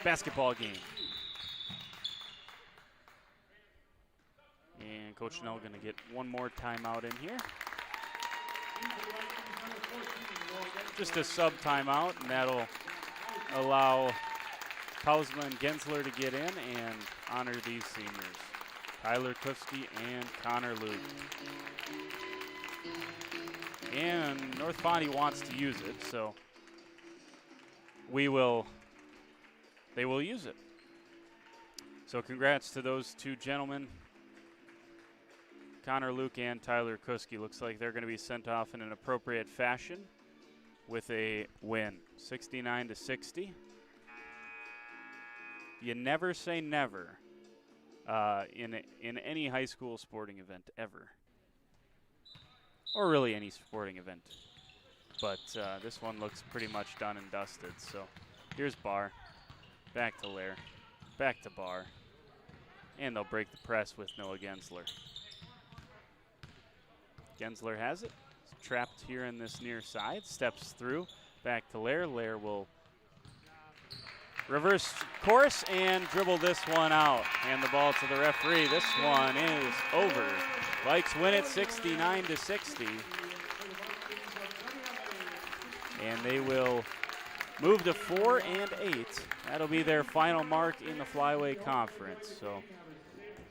basketball game. And Coach Nell going to get one more timeout in here. Just a sub timeout, and that'll allow Pausma and Gensler to get in and honor these seniors, Tyler Kuski and Connor Luke. And North Fondy wants to use it, so they will use it. So congrats to those two gentlemen, Connor Luke and Tyler Kuski. Looks like they're going to be sent off in an appropriate fashion with a win, 69-60. You never say never in any high school sporting event ever, or really any sporting event. But this one looks pretty much done and dusted. So here's Barr, back to Lair, back to Barr, and they'll break the press with Noah Gensler. Gensler has it. He's trapped here in this near side. Steps through. Back to Lair. Lair will reverse course and dribble this one out. And the ball to the referee. This one is over. Vikes win it 69-60. And they will move to 4-8. That'll be their final mark in the Flyway Conference. So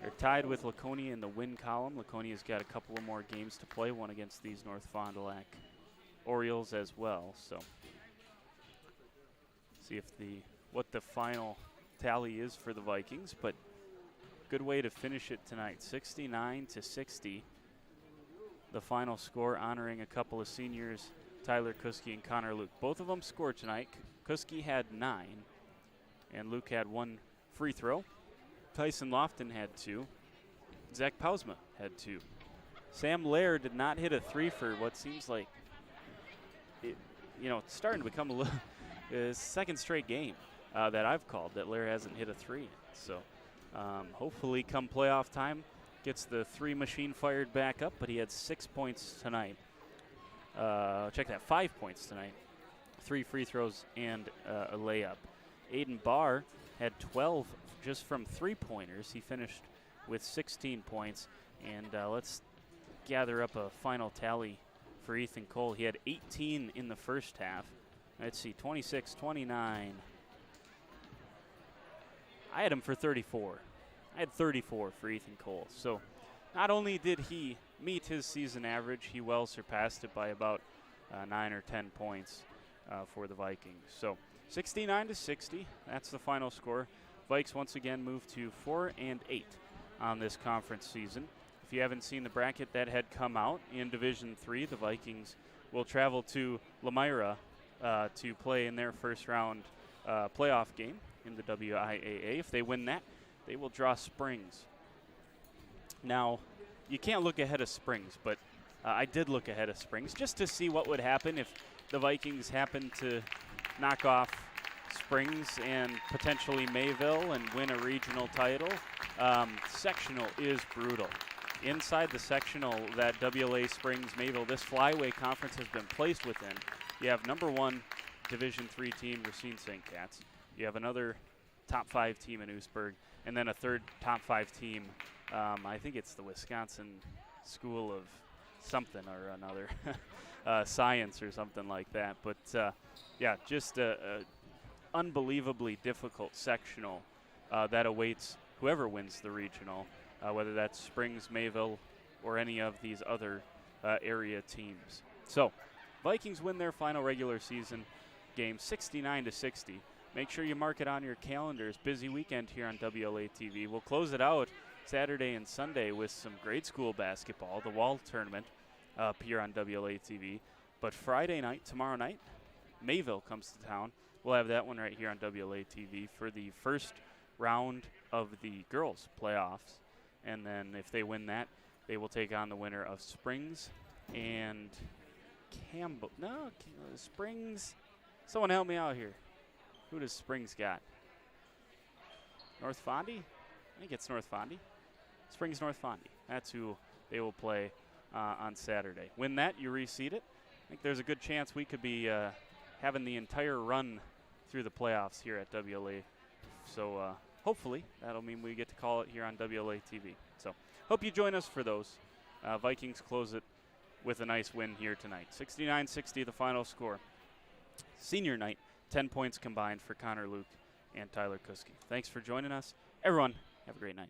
they're tied with Laconia in the win column. Laconia's got a couple of more games to play, one against these North Fond du Lac Orioles as well. So see if what the final tally is for the Vikings, but good way to finish it tonight, 69-60. The final score, honoring a couple of seniors, Tyler Kuski and Connor Luke. Both of them scored tonight. Kuski had 9, and Luke had 1 free throw. Tyson Lofton had 2. Zach Pausma had 2. Sam Lair did not hit a 3 for what seems like it's starting to become a second straight game that I've called that Lair hasn't hit a 3. So hopefully come playoff time gets the 3 machine fired back up, but he had 6 points tonight. Check that, 5 points tonight. 3 free throws and a layup. Aiden Barr had 12 just from 3-pointers. He finished with 16 points. And let's gather up a final tally for Ethan Cole. He had 18 in the first half. Let's see, 26, 29. I had him for 34. I had 34 for Ethan Cole. So not only did he meet his season average, he well surpassed it by about 9 or 10 points for the Vikings. So 69-60, that's the final score. Vikes once again move to 4-8 on this conference season. If you haven't seen the bracket that had come out in Division III, the Vikings will travel to Lemira to play in their first round playoff game in the WIAA. If they win that, they will draw Springs. Now, you can't look ahead of Springs, but I did look ahead of Springs just to see what would happen if the Vikings happened to knock off Springs and potentially Mayville and win a regional title. Sectional is brutal. Inside the sectional that WLA Springs Mayville, this Flyway Conference has been placed within, you have number 1 Division III team, Racine St. Cats. You have another top 5 team in Oostburg, and then a third top 5 team. I think it's the Wisconsin School of something or another, science or something like that. But yeah, just a unbelievably difficult sectional that awaits whoever wins the regional, whether that's Springs, Mayville, or any of these other area teams. So Vikings win their final regular season game 69-60. Make sure you mark it on your calendars. Busy weekend here on WLA TV. We'll close it out Saturday and Sunday with some grade school basketball, the Wall Tournament up here on WLA TV. But Friday night, tomorrow night, Mayville comes to town. We'll have that one right here on WLA TV for the first round of the girls' playoffs. And then if they win that, they will take on the winner of Springs and Campbell. No, Springs. Someone help me out here. Who does Springs got? North Fondy? I think it's North Fondy. Springs North Fondy. That's who they will play on Saturday. Win that, you reseed it. I think there's a good chance we could be having the entire run through the playoffs here at WLA. So hopefully that'll mean we get to call it here on WLA TV. So hope you join us for those. Vikings close it with a nice win here tonight. 69-60 the final score. Senior night, 10 points combined for Connor Luke and Tyler Kuski. Thanks for joining us. Everyone, have a great night.